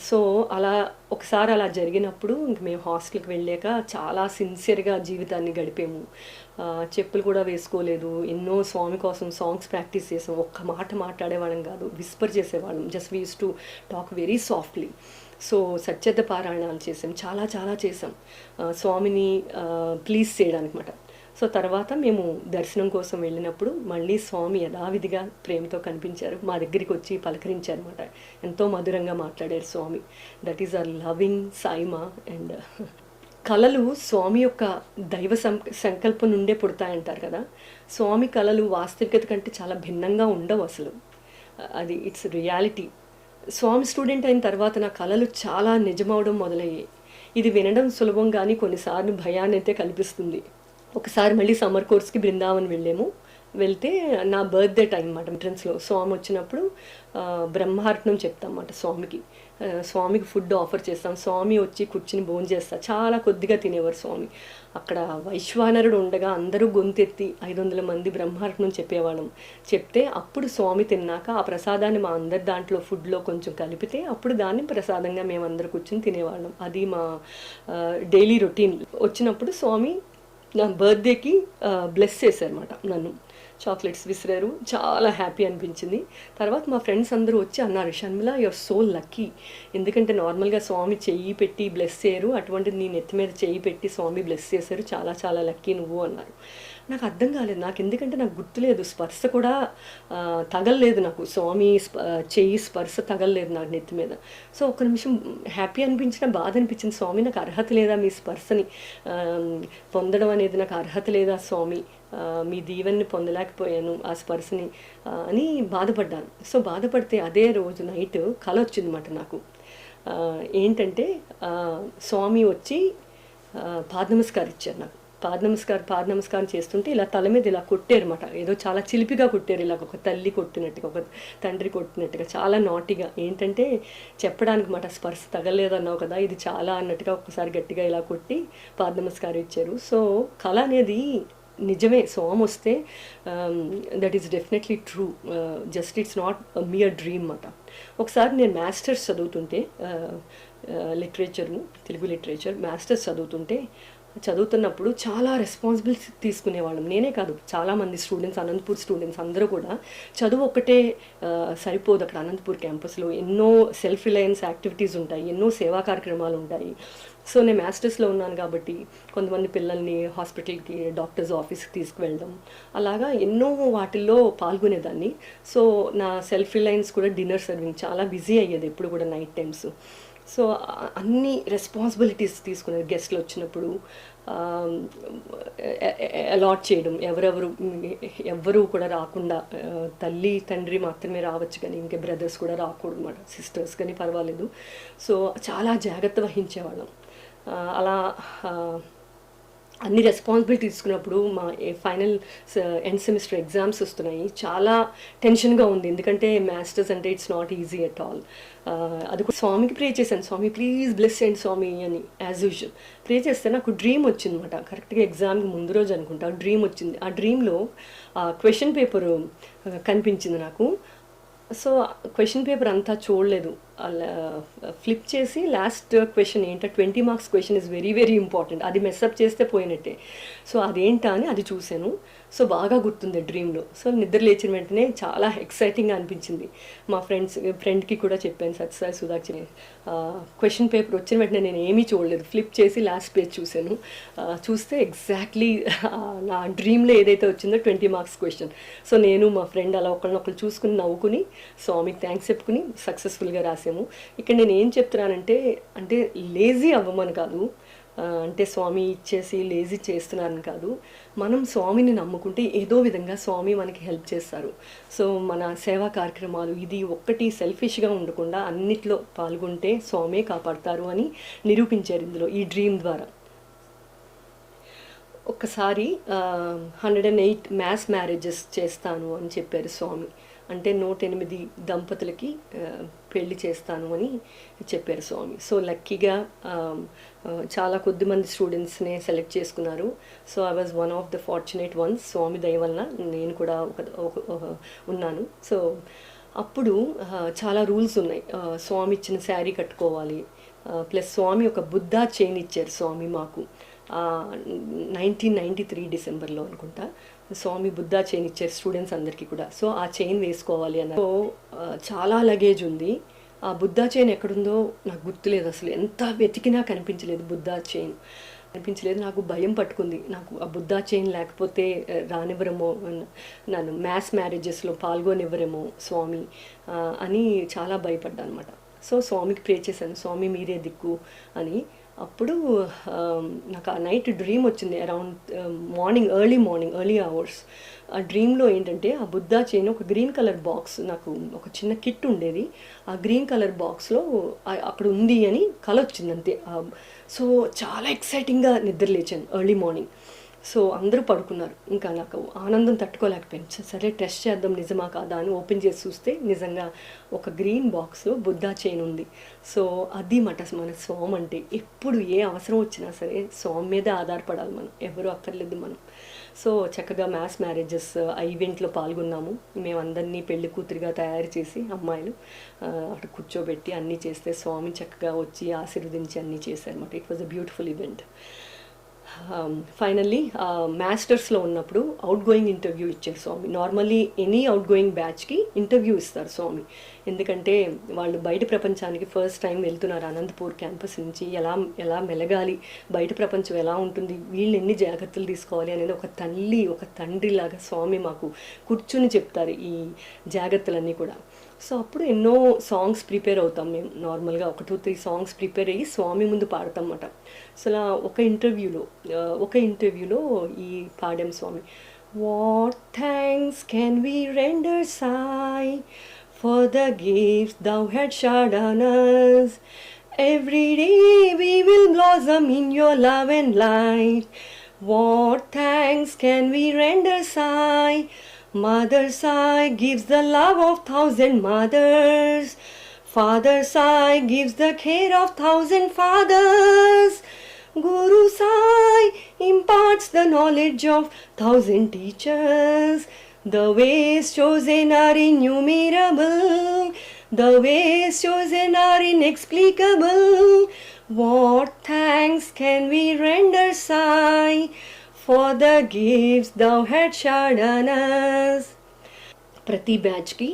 సో అలా ఒకసారి అలా జరిగినప్పుడు ఇంక మేము హాస్టల్కి వెళ్ళాక చాలా సిన్సియర్గా జీవితాన్ని గడిపాము. చెప్పులు కూడా వేసుకోలేదు. ఎన్నో స్వామి కోసం సాంగ్స్ ప్రాక్టీస్ చేసాం. ఒక్క మాట మాట్లాడేవాళ్ళం కాదు, విస్పర్ చేసేవాళ్ళం. Just we use to talk very softly. So సత్యత పారాయణాలు చేసాం, చాలా చాలా చేసాం స్వామిని ప్లీజ్ చేయడానికి మాట. సో తర్వాత మేము దర్శనం కోసం వెళ్ళినప్పుడు మళ్ళీ స్వామి యథావిధిగా ప్రేమతో కనిపించారు, మా దగ్గరికి వచ్చి పలకరించారు అనమాట. ఎంతో మధురంగా మాట్లాడారు Swami. That is a loving Saima. And కళలు స్వామి యొక్క దైవ సంకల్పం నుండే పుడతాయంటారు కదా. స్వామి కళలు వాస్తవికత కంటే చాలా భిన్నంగా ఉండవు అసలు. అది ఇట్స్ రియాలిటీ. స్వామి స్టూడెంట్ అయిన తర్వాత నా కళలు చాలా నిజమవడం మొదలయ్యాయి. ఇది వినడం సులభం కానీ కొన్నిసార్లు భయాన్ని అయితే కల్పిస్తుంది. ఒకసారి మళ్ళీ సమ్మర్ కోర్స్కి బృందావన్ వెళ్తే నా బర్త్డే టైం అన్నమాట. ఎంట్రన్స్లో స్వామి వచ్చినప్పుడు బ్రహ్మార్పణం చెప్తాం అన్నమాట స్వామికి. స్వామికి ఫుడ్ ఆఫర్ చేస్తాం. స్వామి వచ్చి కూర్చుని భోజనం చేస్తారు. చాలా కొద్దిగా తినేవారు స్వామి. అక్కడ వైశ్వానరుడు ఉండగా అందరూ గొంతెత్తి 500 మంది బ్రహ్మార్పణం చెప్పేవాళ్ళం. చెప్తే అప్పుడు స్వామి తిన్నాక ఆ ప్రసాదాన్ని మా అందరి దాంట్లో ఫుడ్లో కొంచెం కలిపితే అప్పుడు దాన్ని ప్రసాదంగా మేమందరూ కూర్చుని తినేవాళ్ళం. అది మా డైలీ రొటీన్. వచ్చినప్పుడు స్వామి నా బర్త్డేకి బ్లెస్ చేశారన్నమాట. నన్ను చాక్లెట్స్ విసిరారు. చాలా హ్యాపీ అనిపించింది. తర్వాత మా ఫ్రెండ్స్ అందరూ వచ్చి అన్నారు, షర్మిల యువర్ సో లక్కీ. ఎందుకంటే నార్మల్గా స్వామి చెయ్యి పెట్టి బ్లెస్ చేయరు, అటువంటిది నీ నెత్తి మీద చెయ్యి పెట్టి స్వామి బ్లెస్ చేశారు, చాలా చాలా లక్కీ నువ్వు అన్నారు. నాకు అర్థం కాలేదు. నాకు ఎందుకంటే నాకు గుర్తులేదు, స్పర్శ కూడా తగలలేదు నాకు. స్వామి చెయ్యి స్పర్శ తగలలేదు నాకు నెత్తి మీద. సో ఒక నిమిషం హ్యాపీ అనిపించిన, బాధ అనిపించింది. స్వామి నాకు అర్హత లేదా మీ స్పర్శని పొందడం అనేది, నాకు అర్హత లేదా స్వామి, మీ దీవెన్ని పొందలేకపోయాను ఆ స్పర్శని అని బాధపడ్డాను. సో బాధపడితే అదే రోజు నైట్ కల వచ్చిందన్నమాట నాకు. ఏంటంటే స్వామి వచ్చి పాద నమస్కారం ఇచ్చారు నాకు. పాద నమస్కారం చేస్తుంటే ఇలా తల మీద ఇలా కొట్టారన్నమాట. ఏదో చాలా చిలిపిగా కొట్టారు, ఇలా ఒక తల్లి కొట్టినట్టుగా, ఒక తండ్రి కొట్టినట్టుగా, చాలా నాటిగా. ఏంటంటే చెప్పడానికి మాట, స్పర్శ తగలేదన్నావు కదా, ఇది చాలా అన్నట్టుగా ఒక్కసారి గట్టిగా ఇలా కొట్టి పాద నమస్కారం ఇచ్చారు. సో కళ అనేది నిజమే. స్వామి వస్తే that is definitely true. Just it's not mere dream అన్నమాట. ఒకసారి నేను మాస్టర్స్ చదువుతుంటే, తెలుగు లిటరేచర్ మాస్టర్స్ చదువుతున్నప్పుడు చాలా రెస్పాన్సిబిలిటీ తీసుకునేవాళ్ళం. నేనే కాదు, చాలామంది స్టూడెంట్స్, అనంతపూర్ స్టూడెంట్స్ అందరూ కూడా. చదువు ఒక్కటే సరిపోదు. అక్కడ అనంతపూర్ క్యాంపస్లో ఎన్నో సెల్ఫ్ రిలయన్స్ యాక్టివిటీస్ ఉంటాయి, ఎన్నో సేవా కార్యక్రమాలు ఉంటాయి. సో నేను మాస్టర్స్లో ఉన్నాను కాబట్టి కొంతమంది పిల్లల్ని హాస్పిటల్కి, డాక్టర్స్ ఆఫీస్కి తీసుకువెళ్ళడం, అలాగా ఎన్నో వాటిల్లో పాల్గొనేదాన్ని. సో నా సెల్ఫ్ రిలయన్స్ కూడా డిన్నర్ సర్వింగ్ చాలా బిజీ అయ్యేది ఎప్పుడు కూడా నైట్ టైమ్స్. సో అన్ని రెస్పాన్సిబిలిటీస్ తీసుకునేది. గెస్ట్లు వచ్చినప్పుడు అలాట్ చేయడం, ఎవరు కూడా రాకుండా, తల్లి తండ్రి మాత్రమే రావచ్చు కానీ ఇంకా బ్రదర్స్ కూడా రాకూడదు అన్నమాట, సిస్టర్స్ కానీ పర్వాలేదు. సో చాలా జాగ్రత్త వహించేవాళ్ళం. అలా అన్ని రెస్పాన్సిబిలిటీ తీసుకున్నప్పుడు మా ఫైనల్ ఎండ్ సెమిస్టర్ ఎగ్జామ్స్ వస్తున్నాయి. చాలా టెన్షన్గా ఉంది, ఎందుకంటే మాస్టర్స్ అంటే it's not easy at all. అది స్వామికి ప్రే చేశాను, స్వామి ప్లీజ్ బ్లెస్ చేయండి స్వామి అని. యాజ్ యూజువల్ ప్రే చేస్తే నాకు డ్రీమ్ వచ్చింది అనమాట. కరెక్ట్గా ఎగ్జామ్కి ముందు రోజు అనుకుంటా డ్రీమ్ వచ్చింది. ఆ డ్రీమ్లో క్వశ్చన్ పేపరు కనిపించింది నాకు. సో క్వశ్చన్ పేపర్ అంతా చూడలేదు, అలా ఫ్లిప్ చేసి లాస్ట్ క్వశ్చన్ ఏంటో 20 marks question is very very important, అది మెస్అప్ చేస్తే పోయినట్టే. సో అదేంటా అని అది చూశాను. సో బాగా గుర్తుంది డ్రీమ్లో. సో నిద్ర లేచిన వెంటనే చాలా ఎక్సైటింగ్గా అనిపించింది. మా ఫ్రెండ్కి కూడా చెప్పాను, సత్యసాయి సుధాకి. క్వశ్చన్ పేపర్ వచ్చిన వెంటనే నేను ఏమీ చూడలేదు, ఫ్లిప్ చేసి లాస్ట్ పేజ్ చూశాను. చూస్తే ఎగ్జాక్ట్లీ నా డ్రీమ్లో ఏదైతే వచ్చిందో 20 మార్క్స్ క్వశ్చన్. సో నేను మా ఫ్రెండ్ అలా ఒకళ్ళనొకళ్ళు చూసుకుని నవ్వుకుని స్వామికి థ్యాంక్స్ చెప్పుకుని సక్సెస్ఫుల్గా రాసాము. ఇక్కడ నేను ఏం చెప్తున్నానంటే, అంటే లేజీ అవ్వమని కాదు, అంటే స్వామి ఇచ్చేసి లేజీ చేస్తున్నారని కాదు. మనం స్వామిని నమ్ముకుంటే ఏదో విధంగా స్వామి మనకి హెల్ప్ చేస్తారు. సో మన సేవా కార్యక్రమాలు ఇది ఒక్కటి సెల్ఫిష్గా ఉండకుండా అన్నిట్లో పాల్గొంటే స్వామే కాపాడతారు అని నిరూపించారు ఇందులో, ఈ డ్రీమ్ ద్వారా. ఒక్కసారి 108 మాస్ మ్యారేజెస్ చేస్తాను అని చెప్పారు స్వామి. అంటే 108 దంపతులకి పెళ్లి చేస్తాను అని చెప్పారు స్వామి. సో లక్కీగా చాలా కొద్దిమంది స్టూడెంట్స్నే సెలెక్ట్ చేసుకున్నారు. So I was one of the fortunate ones. Swami దయ వలన నేను కూడా ఉన్నాను. సో అప్పుడు చాలా రూల్స్ ఉన్నాయి. స్వామి ఇచ్చిన శారీ కట్టుకోవాలి, ప్లస్ స్వామి ఒక బుద్ధా చైన్ ఇచ్చారు స్వామి మాకు 1993 డిసెంబర్లో అనుకుంటా. స్వామి బుద్ధా చైన్ ఇచ్చారు స్టూడెంట్స్ అందరికీ కూడా. సో ఆ చైన్ వేసుకోవాలి అన్న. సో చాలా లగేజ్ ఉంది. ఆ బుద్ధా చైన్ ఎక్కడుందో నాకు గుర్తులేదు, అసలు ఎంత వెతికినా కనిపించలేదు బుద్ధా చైన్, కనిపించలేదు. నాకు భయం పట్టుకుంది, నాకు ఆ బుద్ధా చైన్ లేకపోతే రానివ్వరేమో, నన్ను మ్యాస్ మ్యారేజెస్లో పాల్గొనివ్వరేమో స్వామి అని చాలా భయపడ్డా అనమాట. సో స్వామికి ప్రే చేశాను, స్వామి మీరే దిక్కు అని. అప్పుడు నాకు ఆ నైట్ డ్రీమ్ వచ్చింది, అరౌండ్ ఎర్లీ అవర్స్. ఆ డ్రీమ్లో ఏంటంటే ఆ బుద్ధా చైన్ ఒక గ్రీన్ కలర్ బాక్స్, నాకు ఒక చిన్న కిట్ ఉండేది, ఆ గ్రీన్ కలర్ బాక్స్లో అక్కడ ఉంది అని కల వచ్చింది అంతే. సో చాలా ఎక్సైటింగ్గా నిద్ర లేచాను ఎర్లీ మార్నింగ్. సో అందరూ పడుకున్నారు, ఇంకా నాకు ఆనందం తట్టుకోలేకపోయింది. సరే టెస్ట్ చేద్దాం నిజమా కాదా అని ఓపెన్ చేసి చూస్తే నిజంగా ఒక గ్రీన్ బాక్స్లో బుద్ధా చైన్ ఉంది. సో అది మన స్వామి అంటే. ఎప్పుడు ఏ అవసరం వచ్చినా సరే స్వామి మీదే ఆధారపడాలి మనం, ఎవరు అక్కర్లేదు మనం. సో చక్కగా మ్యాస్ మ్యారేజెస్ ఆ ఈవెంట్లో పాల్గొన్నాము. మేమందరినీ పెళ్లి కూతురిగా తయారు చేసి అమ్మాయిలు అక్కడ కూర్చోబెట్టి అన్నీ చేస్తే స్వామి చక్కగా వచ్చి ఆశీర్వదించి అన్నీ చేశారన్నమాట. It was a beautiful event. Finally మాస్టర్స్లో ఉన్నప్పుడు అవుట్ గోయింగ్ ఇంటర్వ్యూ ఇచ్చారు Swami. Normally any outgoing బ్యాచ్కి ఇంటర్వ్యూ ఇస్తారు స్వామి, ఎందుకంటే వాళ్ళు బయట ప్రపంచానికి ఫస్ట్ టైం వెళ్తున్నారు. అనంతపూర్ క్యాంపస్ నుంచి ఎలా మెలగాలి, బయట ప్రపంచం ఎలా ఉంటుంది, వీళ్ళు ఎన్ని జాగ్రత్తలు తీసుకోవాలి అనేది ఒక తల్లి ఒక తండ్రిలాగా స్వామి మాకు కూర్చుని చెప్తారు ఈ జాగ్రత్తలన్నీ కూడా. సో అప్పుడు ఎన్నో సాంగ్స్ ప్రిపేర్ అవుతాం మేము, నార్మల్గా 1-2-3 సాంగ్స్ ప్రిపేర్ అయ్యి స్వామి ముందు పాడతాం అన్నమాట. సో అలా ఒక ఇంటర్వ్యూలో ఈ పాడాం Swami. What thanks can we render Sai for the gifts thou had showered on us. Every day we will blossom in your love and light. What thanks can we render Sai? Mother Sai gives the love of 1,000 mothers. Father Sai gives the care of 1,000 fathers. Guru Sai imparts the knowledge of 1,000 teachers. The ways chosen are innumerable. The ways chosen are inexplicable. What thanks can we render Sai for the gifts thou had showered on us? ప్రతి బ్యాచ్కి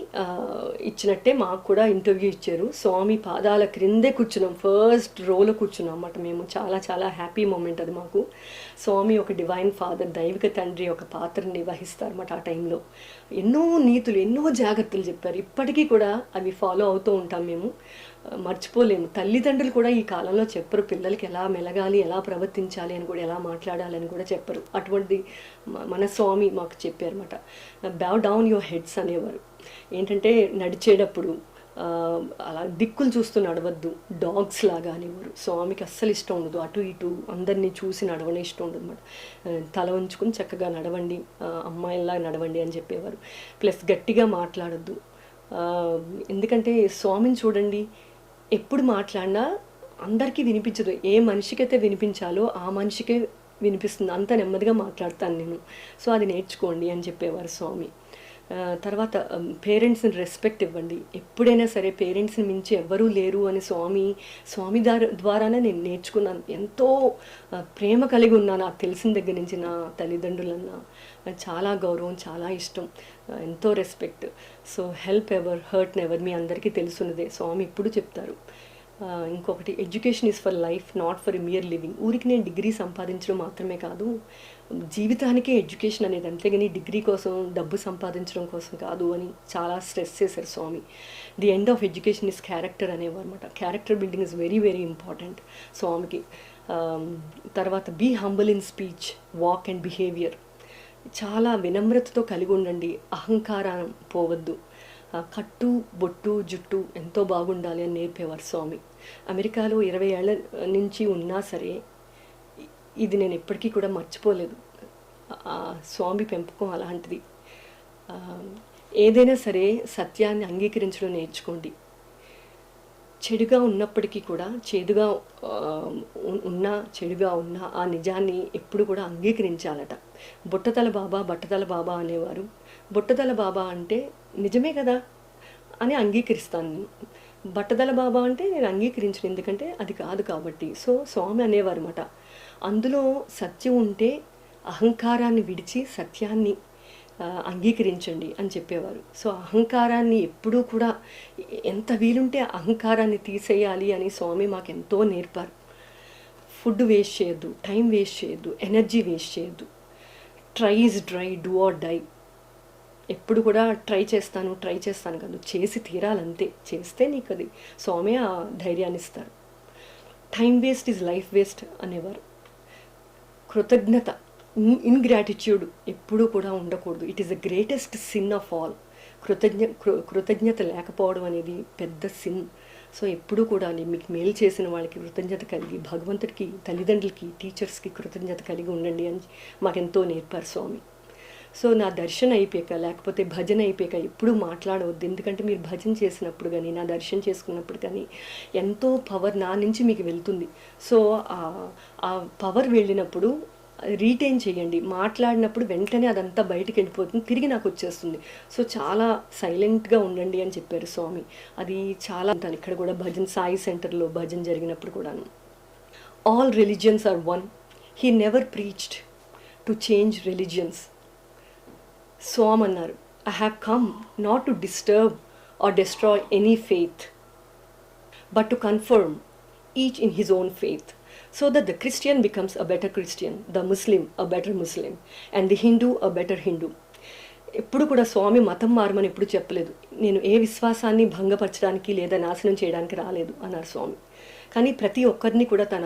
ఇచ్చినట్టే మాకు కూడా interview ఇచ్చారు. స్వామి పాదాల క్రిందే కూర్చున్నాం, first రోలో కూర్చున్నాం అన్నమాట మేము. చాలా చాలా హ్యాపీ మూమెంట్ అది మాకు. స్వామి ఒక డివైన్ ఫాదర్, దైవిక తండ్రి ఒక పాత్రని వహిస్తారు అన్నమాట. ఆ టైంలో ఎన్నో నీతులు ఎన్నో జాగ్రత్తలు చెప్పారు, ఇప్పటికీ కూడా అవి ఫాలో అవుతూ ఉంటాం మేము, మర్చిపోలేము. తల్లిదండ్రులు కూడా ఈ కాలంలో చెప్పరు పిల్లలకి ఎలా మెలగాలి, ఎలా ప్రవర్తించాలి అని కూడా, ఎలా మాట్లాడాలని కూడా చెప్పరు. అటువంటిది మన స్వామి మాకు చెప్పారన్నమాట. బౌ డౌన్ యువర్ హెడ్స్ అనేవారు. ఏంటంటే నడిచేటప్పుడు అలా దిక్కులు చూస్తూ నడవద్దు, డాగ్స్ లాగా అనేవారు. స్వామికి అస్సలు ఇష్టం ఉండదు అటు ఇటు అందరినీ చూసి నడవనే ఇష్టం ఉండదు అనమాట. తల ఉంచుకుని చక్కగా నడవండి, అమ్మాయిల్లా నడవండి అని చెప్పేవారు. ప్లస్ గట్టిగా మాట్లాడద్దు, ఎందుకంటే స్వామిని చూడండి, ఎప్పుడు మాట్లాడినా అందరికీ వినిపించదు. ఏ మనిషికైతే వినిపించాలో ఆ మనిషికే వినిపిస్తుంది, అంత నెమ్మదిగా మాట్లాడతాను నేను. సో అది నేర్చుకోండి అని చెప్పేవారు స్వామి. తర్వాత పేరెంట్స్ని రెస్పెక్ట్ ఇవ్వండి, ఎప్పుడైనా సరే పేరెంట్స్ని మించి ఎవ్వరూ లేరు అని స్వామి ద్వారానే నేను నేర్చుకున్నాను. ఎంతో ప్రేమ కలిగి ఉన్నాను నాకు తెలిసిన దగ్గర నుంచి. నా తల్లిదండ్రులన్నా చాలా గౌరవం, చాలా ఇష్టం, ఎంతో respect. So help ever hurt never, మీ అందరికీ తెలుసున్నదే, స్వామి ఇప్పుడు చెప్తారు. ఇంకొకటి, education is for life not for mere living. ఊరికి నేను డిగ్రీ సంపాదించడం మాత్రమే కాదు, జీవితానికే ఎడ్యుకేషన్ అనేది, అంతేగాని డిగ్రీ కోసం డబ్బు సంపాదించడం కోసం కాదు అని చాలా స్ట్రెస్ చేశారు Swami. The end of education is character అనేవారు అనమాట. Character building is very very important స్వామికి. తర్వాత be humble in speech, walk and behaviour. చాలా వినమ్రతతో కలిగి ఉండండి, అహంకారం పోవద్దు, కట్టు బొట్టు జుట్టు ఎంతో బాగుండాలి అని నేర్పేవారు స్వామి. అమెరికాలో 20 ఏళ్ల నుంచి ఉన్నా సరే ఇది నేను ఎప్పటికీ కూడా మర్చిపోలేదు. స్వామి పెంపకం అలాంటిది. ఏదైనా సరే సత్యాన్ని అంగీకరించడం నేర్చుకోండి. చెడుగా ఉన్నప్పటికీ కూడా, చెడుగా ఉన్నా ఆ నిజాన్ని ఎప్పుడు కూడా అంగీకరించాలట. బుట్టతల బాబా బట్టతల బాబా అనేవారు. బుట్టతల బాబా అంటే నిజమే కదా, అని అంగీకరిస్తాను. బట్టదల బాబా అంటే నేను అంగీకరించను, ఎందుకంటే అది కాదు కాబట్టి. సో స్వామి అనేవారు అన్నమాట, అందులో సత్యం ఉంటే అహంకారాన్ని విడిచి సత్యాన్ని అంగీకరించండి అని చెప్పేవారు. సో అహంకారాన్ని ఎప్పుడూ కూడా ఎంత వీలుంటే అహంకారాన్ని తీసేయాలి అని స్వామి మాకు ఎంతో నేర్పారు. ఫుడ్ వేస్ట్ చేయొద్దు, టైం వేస్ట్ చేయొద్దు, ఎనర్జీ వేస్ట్ చేయొద్దు. Try is dry, do or die. ఎప్పుడు కూడా ట్రై చేస్తాను కాదు, చేసి తీరాలంతే. చేస్తే నీకు అది స్వామి ఆ ధైర్యాన్ని ఇస్తారు. Time waste is life waste అనేవారు. కృతజ్ఞత, ఇన్గ్రాటిట్యూడ్ ఎప్పుడూ కూడా ఉండకూడదు. It is the greatest sin of all. కృతజ్ఞత లేకపోవడం అనేది పెద్ద సిన్. సో ఎప్పుడూ కూడా మీకు మేలు చేసిన వాళ్ళకి కృతజ్ఞత కలిగి, భగవంతుడికి, తల్లిదండ్రులకి, టీచర్స్కి కృతజ్ఞత కలిగి ఉండండి అని మాకెంతో నేర్పారు స్వామి. సో నా దర్శనం అయిపోయాక, లేకపోతే భజన అయిపోయాక ఎప్పుడూ మాట్లాడవద్దు. ఎందుకంటే మీరు భజన చేసినప్పుడు కానీ, నా దర్శనం చేసుకున్నప్పుడు కానీ ఎంతో పవర్ నా నుంచి మీకు వెళ్తుంది. సో ఆ పవర్ వెళ్ళినప్పుడు రీటైన్ చేయండి. మాట్లాడినప్పుడు వెంటనే అదంతా బయటికి వెళ్ళిపోతుంది, తిరిగి నాకు వచ్చేస్తుంది. సో చాలా సైలెంట్గా ఉండండి అని చెప్పారు స్వామి. అది చాలా ఇక్కడ కూడా భజన్ సాయి సెంటర్లో భజన జరిగినప్పుడు కూడాను. All religions are one. He never preached to change religions. Swami అన్నారు, I have come not to disturb or destroy any faith, but to confirm each in his own faith, so that the Christian becomes a better Christian, the Muslim a better Muslim, and the Hindu a better Hindu. ఎప్పుడు కూడా స్వామి మతం మారమని ఎప్పుడు చెప్పలేదు. నేను ఏ విశ్వాసాన్ని భంగపరచడానికి లేదా నాశనం చేయడానికి రాలేదు అన్నారు స్వామి. కానీ ప్రతి ఒక్కరిని కూడా తన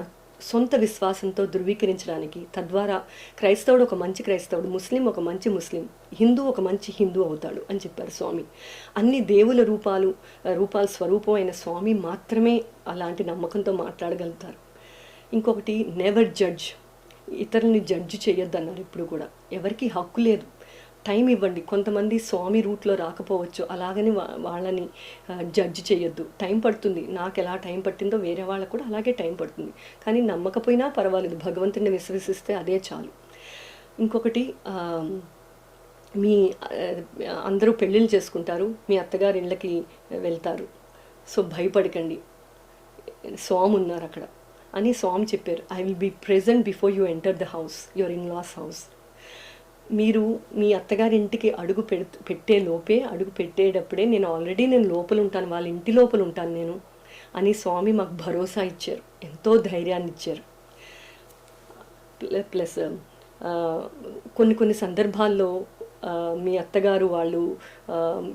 సొంత విశ్వాసంతో ధృవీకరించడానికి, తద్వారా క్రైస్తవుడు ఒక మంచి క్రైస్తవుడు, ముస్లిం ఒక మంచి ముస్లిం, హిందూ ఒక మంచి హిందూ అవుతాడు అని చెప్పారు స్వామి. అన్ని దేవుల రూపాల స్వరూపం అయిన స్వామి మాత్రమే అలాంటి నమ్మకంతో మాట్లాడగలుగుతారు. ఇంకొకటి, నెవర్ జడ్జ్. ఇతరులని జడ్జి చేయొద్దు అన్నారు. ఇప్పుడు కూడా ఎవరికి హక్కు లేదు. టైం ఇవ్వండి. కొంతమంది స్వామి రూట్లో రాకపోవచ్చు, అలాగని వాళ్ళని జడ్జి చేయొద్దు. టైం పడుతుంది. నాకు ఎలా టైం పట్టిందో వేరే వాళ్ళకు కూడా అలాగే టైం పడుతుంది. కానీ నమ్మకపోయినా పర్వాలేదు, భగవంతుడిని విశ్వసిస్తే అదే చాలు. ఇంకొకటి, మీ అందరూ పెళ్ళిళ్ళు చేసుకుంటారు, మీ అత్తగారి ఇళ్ళకి వెళ్తారు. సో భయపడకండి, స్వామి ఉన్నారు అక్కడ అని స్వామి చెప్పారు. I will be present before you enter the house, your in laws house. మీరు మీ అత్తగారింటికి అడుగు పెట్టేటప్పుడే నేను లోపల ఉంటాను, వాళ్ళ ఇంటి లోపల ఉంటాను నేను అని స్వామి మాకు భరోసా ఇచ్చారు, ఎంతో ధైర్యాన్ని ఇచ్చారు. ప్లస్ కొన్ని సందర్భాల్లో మీ అత్తగారు వాళ్ళు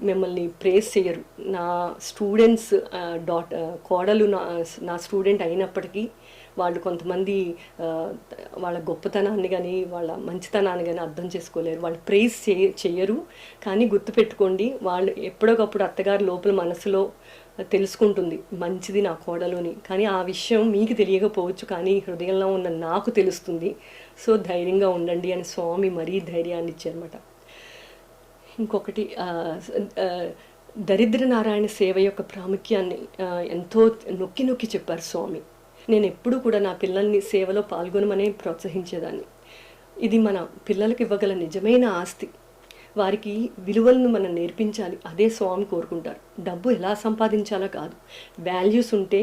మిమ్మల్ని ప్రేస్ చేయరు. నా స్టూడెంట్స్ కోడలు నా స్టూడెంట్ అయినప్పటికీ వాళ్ళు కొంతమంది వాళ్ళ గొప్పతనాన్ని కానీ వాళ్ళ మంచితనాన్ని కానీ అర్థం చేసుకోలేరు. వాళ్ళు ప్రేస్ చేయరు. కానీ గుర్తుపెట్టుకోండి, వాళ్ళు ఎప్పుడొకప్పుడు అత్తగారు లోపల మనసులో తెలుసుకుంటుంది మంచిది నా కోడలుని. కానీ ఆ విషయం మీకు తెలియకపోవచ్చు, కానీ హృదయంలో ఉన్న నాకు తెలుస్తుంది. సో ధైర్యంగా ఉండండి అని స్వామి మరీ ధైర్యాన్ని ఇచ్చారన్నమాట. ఇంకొకటి, దరిద్ర నారాయణ సేవ యొక్క ప్రాముఖ్యాన్ని ఎంతో నొక్కి చెప్పారు స్వామి. నేను ఎప్పుడూ కూడా నా పిల్లల్ని సేవలో పాల్గొనమనే ప్రోత్సహించేదాన్ని. ఇది మన పిల్లలకు ఇవ్వగల నిజమైన ఆస్తి. వారికి విలువలను మనం నేర్పించాలి, అదే స్వామి కోరుకుంటారు. డబ్బు ఎలా సంపాదించాలో కాదు, వాల్యూస్ ఉంటే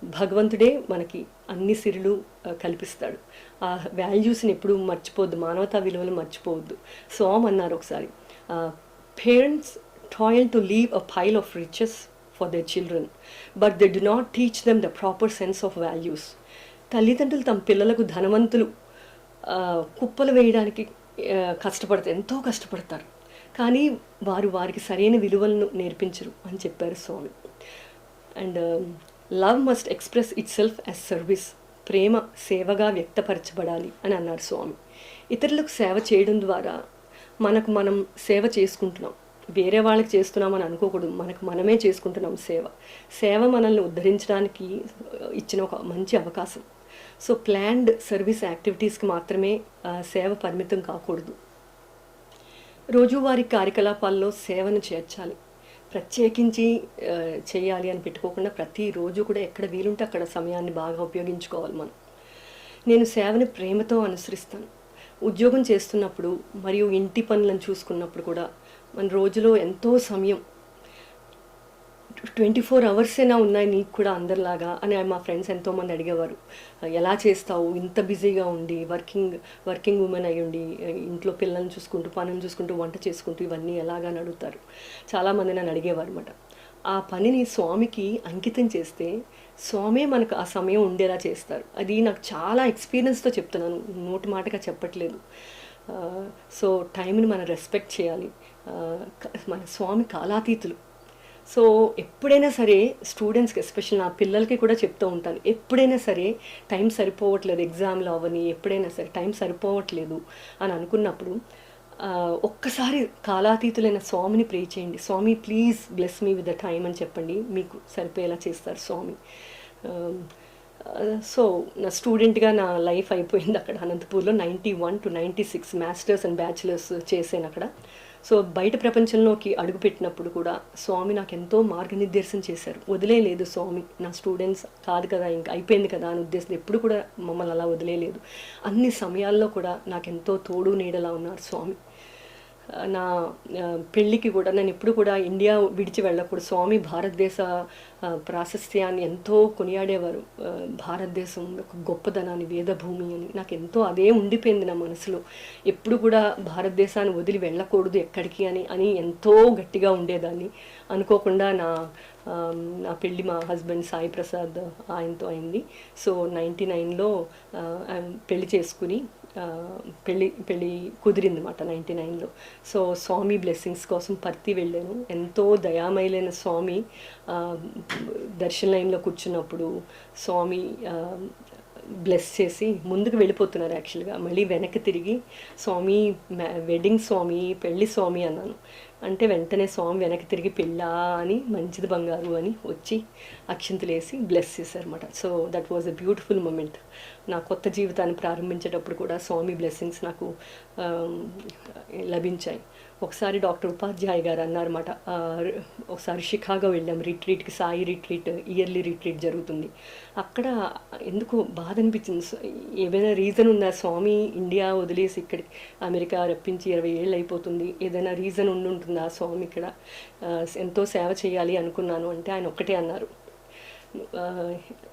భగవంతుడే మనకి అన్ని సిరులు కల్పిస్తాడు. ఆ వాల్యూస్ని ఎప్పుడు మర్చిపోవద్దు, మానవతా విలువలు మర్చిపోవద్దు. స్వామి అన్నారు ఒకసారి, parents toil to leave a pile of riches for their children, but they do not teach them the proper sense of values. తల్లిదండ్రులు తమ పిల్లలకు ధనవంతులు కుప్పలు వేయడానికి ఎంతో కష్టపడతారు, కానీ వారికి సరైన విలువలను నేర్పించరు అని చెప్పారు Swami. And love must express itself as service. ప్రేమ సేవగా వ్యక్తపరచబడాలి అని అన్నారు స్వామి. ఇతరులకు సేవ చేయడం ద్వారా మనం సేవ చేసుకుంటున్నాం, వేరే వాళ్ళకి చేస్తున్నామని అనుకోకూడదు. మనమే చేసుకుంటున్నాం సేవ మనల్ని ఉద్ధరించడానికి ఇచ్చిన ఒక మంచి అవకాశం. సో ప్లాన్డ్ సర్వీస్ యాక్టివిటీస్కి మాత్రమే సేవ పరిమితం కాకూడదు. రోజువారీ కార్యకలాపాల్లో సేవను చేర్చాలి. ప్రత్యేకించి చేయాలి అని పెట్టుకోకుండా ప్రతిరోజు కూడా ఎక్కడ వీలుంటే అక్కడ సమయాన్ని బాగా ఉపయోగించుకోవాలి మనం. నేను సేవని ప్రేమతో అనుసరిస్తాను. ఉద్యోగం చేస్తున్నప్పుడు మరియు ఇంటి పనులను చూసుకున్నప్పుడు కూడా మన రోజులో ఎంతో సమయం 24 అవర్సేనా ఉన్నాయి నీకు కూడా అందరిలాగా అని మా ఫ్రెండ్స్ ఎంతోమంది అడిగేవారు. ఎలా చేస్తావు ఇంత బిజీగా ఉండి, వర్కింగ్ ఉమెన్ అయ్యి ఉండి, ఇంట్లో పిల్లల్ని చూసుకుంటూ, పనులు చూసుకుంటూ, వంట చేసుకుంటూ ఇవన్నీ ఎలాగా అడుగుతారు. చాలామంది నన్ను అడిగేవారు అనమాట. ఆ పనిని స్వామికి అంకితం చేస్తే స్వామే మనకు ఆ సమయం ఉండేలా చేస్తారు. అది నాకు చాలా ఎక్స్పీరియన్స్తో చెప్తున్నాను, నోటి మాటగా చెప్పట్లేదు. సో టైంని మనం రెస్పెక్ట్ చేయాలి. మన స్వామి కాలాతీతులు. సో ఎప్పుడైనా సరే స్టూడెంట్స్కి, ఎస్పెషల్ నా పిల్లలకి కూడా చెప్తూ ఉంటాను, ఎప్పుడైనా సరే టైం సరిపోవట్లేదు, ఎగ్జామ్లో అవని ఎప్పుడైనా సరే టైం సరిపోవట్లేదు అని అనుకున్నప్పుడు ఒక్కసారి కాలాతీతులైన స్వామిని ప్రే చేయండి. Swami please bless me with the time అని చెప్పండి, మీకు సరిపోయేలా చేస్తారు స్వామి. సో నా స్టూడెంట్గా నా లైఫ్ అయిపోయింది అక్కడ అనంతపూర్లో. 91 to 96 మాస్టర్స్ అండ్ బ్యాచిలర్స్ చేశాను అక్కడ. సో బయట ప్రపంచంలోకి అడుగుపెట్టినప్పుడు కూడా స్వామి నాకు ఎంతో మార్గనిర్దేశం చేశారు. వదిలేయలేదు స్వామి. నా స్టూడెంట్స్ కాదు కదా, ఇంకా అయిపోయింది కదా అని ఉద్దేశం ఎప్పుడు కూడా మమ్మల్ని అలా వదిలేయలేదు. అన్ని సమయాల్లో కూడా నాకు ఎంతో తోడు నీడలా ఉన్నారు స్వామి. నా పెళ్ళికి కూడా నేను ఎప్పుడు కూడా ఇండియా విడిచి వెళ్ళకూడదు, స్వామి భారతదేశ ప్రాశస్త్యాన్ని ఎంతో కొనియాడేవారు. భారతదేశం ఒక గొప్పదనాన్ని, వేదభూమి అని నాకు ఎంతో అదే ఉండిపోయింది నా మనసులో. ఎప్పుడు కూడా భారతదేశాన్ని వదిలి వెళ్ళకూడదు ఎక్కడికి అని ఎంతో గట్టిగా ఉండేదాన్ని. అనుకోకుండా నా పెళ్ళి మా హస్బెండ్ సాయి ప్రసాద్ ఆయనతో అయింది. సో 99లో పెళ్ళి చేసుకుని పెళ్ళి కుదిరింది అన్నమాట 99లో. సో స్వామి బ్లెస్సింగ్స్ కోసం పర్తి వెళ్ళాను. ఎంతో దయామయులైన స్వామి దర్శన లైన్లో కూర్చున్నప్పుడు స్వామి బ్లెస్ చేసి ముందుకు వెళ్ళిపోతున్నారు. యాక్చువల్గా మళ్ళీ వెనక్కి తిరిగి స్వామి వెడ్డింగ్ స్వామి, పెళ్ళి స్వామి అన్నాను. అంటే వెంటనే స్వామి వెనక్కి తిరిగి పెళ్ళా అని, మంచిది బంగారు అని వచ్చి అక్షింతలు వేసి బ్లెస్ చేశారన్నమాట. So that was a beautiful moment. నా కొత్త జీవితాన్ని ప్రారంభించేటప్పుడు కూడా స్వామి బ్లెస్సింగ్స్ నాకు లభించాయి. ఒకసారి డాక్టర్ ఉపాధ్యాయ గారు అన్నారన్నమాట, ఒకసారి షికాగో వెళ్ళాం రిట్రీట్కి, సాయి రిట్రీట్, ఇయర్లీ రిట్రీట్ జరుగుతుంది. అక్కడ ఎందుకో బాధ అనిపించింది. ఏదైనా రీజన్ ఉందా స్వామి ఇండియా వదిలేసి ఇక్కడికి అమెరికా రప్పించి 20 ఏళ్ళు అయిపోతుంది, ఏదైనా రీజన్ ఉంటుందా స్వామి ఇక్కడ ఎంతో సేవ చేయాలి అనుకున్నాను. అంటే ఆయన ఒక్కటే అన్నారు,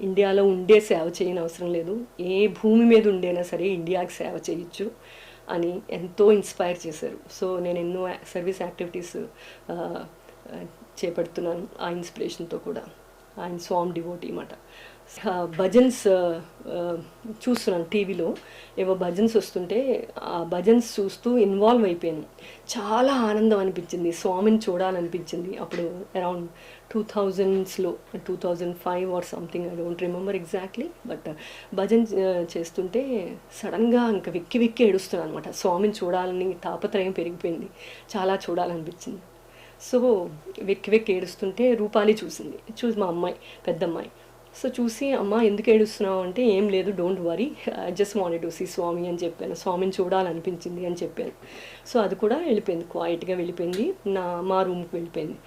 ఇండియాలో ఉండే సేవ చేయని అవసరం లేదు, ఏ భూమి మీద ఉండేనా సరే ఇండియాకి సేవ చేయొచ్చు అని ఎంతో ఇన్స్పైర్ చేశారు. సో నేను ఎన్నో సర్వీస్ యాక్టివిటీస్ చేపడుతున్నాను ఆ ఇన్స్పిరేషన్తో కూడా. ఆయన స్వామి డివోటీ అన్నమాట. భజన్స్ చూస్తున్నాను టీవీలో, ఏవో భజన్స్ వస్తుంటే ఆ భజన్స్ చూస్తూ ఇన్వాల్వ్ అయిపోయాను. చాలా ఆనందం అనిపించింది, స్వామిని చూడాలనిపించింది. అప్పుడు అరౌండ్ 2000స్లో 2005 or something, I don't remember exactly. But bhajan చేస్తుంటే సడన్గా ఇంకా వెక్కి వెక్కి ఏడుస్తున్నాను అనమాట. స్వామిని చూడాలని తాపత్రయం పెరిగిపోయింది, చాలా చూడాలనిపించింది. సో వెక్కి వెక్కి ఏడుస్తుంటే రూపాలి చూసి మా అమ్మాయి, పెద్దమ్మాయి. సో చూసి అమ్మ ఎందుకు ఏడుస్తున్నావు అంటే, ఏం లేదు don't worry, I just wanted to see Swami అని చెప్పాను. స్వామిని చూడాలనిపించింది అని చెప్పాను. సో అది కూడా వెళ్ళిపోయింది, క్వైట్గా వెళ్ళిపోయింది, మా రూమ్కి వెళ్ళిపోయింది.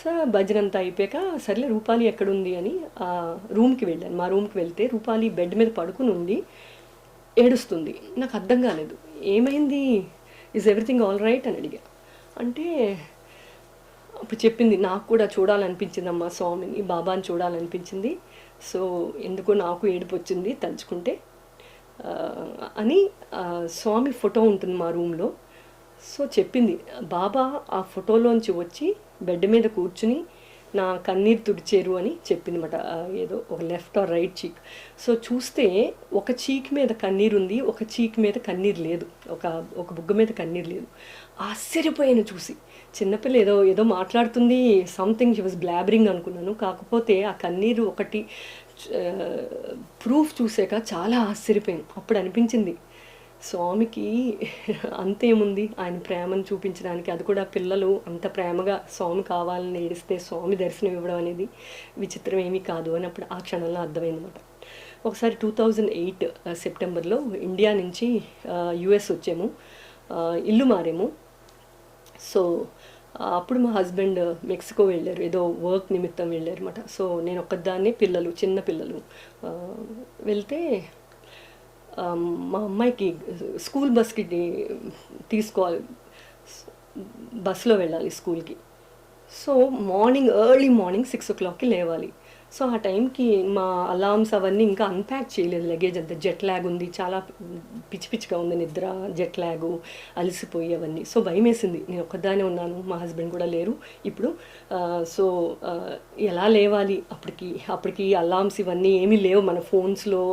సో భజన అంతా అయిపోయాక సర్లే రూపాలి ఎక్కడుంది అని ఆ రూమ్కి వెళ్ళాను. మా రూమ్కి వెళ్తే రూపాలి బెడ్ మీద పడుకుని ఉండి ఏడుస్తుంది. నాకు అర్థం కాలేదు, ఏమైంది, ఈజ్ ఎవ్రీథింగ్ ఆల్ రైట్ అని అడిగా. అంటే అప్పుడు చెప్పింది, నాకు కూడా చూడాలనిపించింది అమ్మ స్వామిని, బాబాని చూడాలనిపించింది. సో ఎందుకో నాకు ఏడుపు వచ్చింది తలుచుకుంటే అని. స్వామి ఫోటో ఉంటుంది మా రూమ్లో. సో చెప్పింది, బాబా ఆ ఫోటోలోంచి వచ్చి బెడ్ మీద కూర్చుని నా కన్నీరు తుడిచేరు అని చెప్పింది అన్నమాట. ఏదో ఒక left or right cheek. So చూస్తే ఒక చీక్ మీద కన్నీరు ఉంది, ఒక చీక్ మీద కన్నీరు లేదు, ఒక బుగ్గ మీద కన్నీరు లేదు. ఆశ్చర్యపోయాను చూసి. చిన్నపిల్ల ఏదో మాట్లాడుతుంది, సంథింగ్ షీ వాజ్ బ్లాబరింగ్ అనుకున్నాను. కాకపోతే ఆ కన్నీరు ఒకటి ప్రూఫ్ చూసాక చాలా ఆశ్చర్యపోయాను. అప్పుడు అనిపించింది, స్వామికి అంతేముంది, ఆయన ప్రేమను చూపించడానికి, అది కూడా పిల్లలు అంత ప్రేమగా స్వామి కావాలని ఏడిస్తే స్వామి దర్శనం ఇవ్వడం అనేది విచిత్రం ఏమీ కాదు అని అప్పుడు ఆ క్షణంలో అర్థమైందన్నమాట. ఒకసారి 2008 సెప్టెంబర్లో ఇండియా నుంచి యుఎస్ వచ్చాము, ఇల్లు మారాము. సో అప్పుడు మా హస్బెండ్ మెక్సికో వెళ్ళారు, ఏదో వర్క్ నిమిత్తం వెళ్ళారు అన్నమాట. సో నేను ఒక్కదాన్నే, చిన్న పిల్లలు వెళ్తే మా అమ్మాయికి స్కూల్ బస్కి తీసుకోవాలి, బస్సులో వెళ్ళాలి స్కూల్కి. సో ఎర్లీ మార్నింగ్ 6 o'clockకి లేవాలి. సో ఆ టైంకి మా అలార్మ్స్ అవన్నీ ఇంకా అన్‌ప్యాక్ చేయలేదు లగేజ్ అంతా. జెట్ ల్యాగ్ ఉంది. చాలా పిచ్చి పిచ్చిగా ఉంది నిద్ర, జెట్ ల్యాగు, అలసిపోయి అవన్నీ. సో భయమేసింది. నేను ఒక్కదాన్నే ఉన్నాను. మా హస్బెండ్ కూడా లేరు ఇప్పుడు. సో ఎలా లేవాలి అప్పటికి అలార్మ్స్ ఇవన్నీ ఏమీ లేవు మన ఫోన్స్‌లో.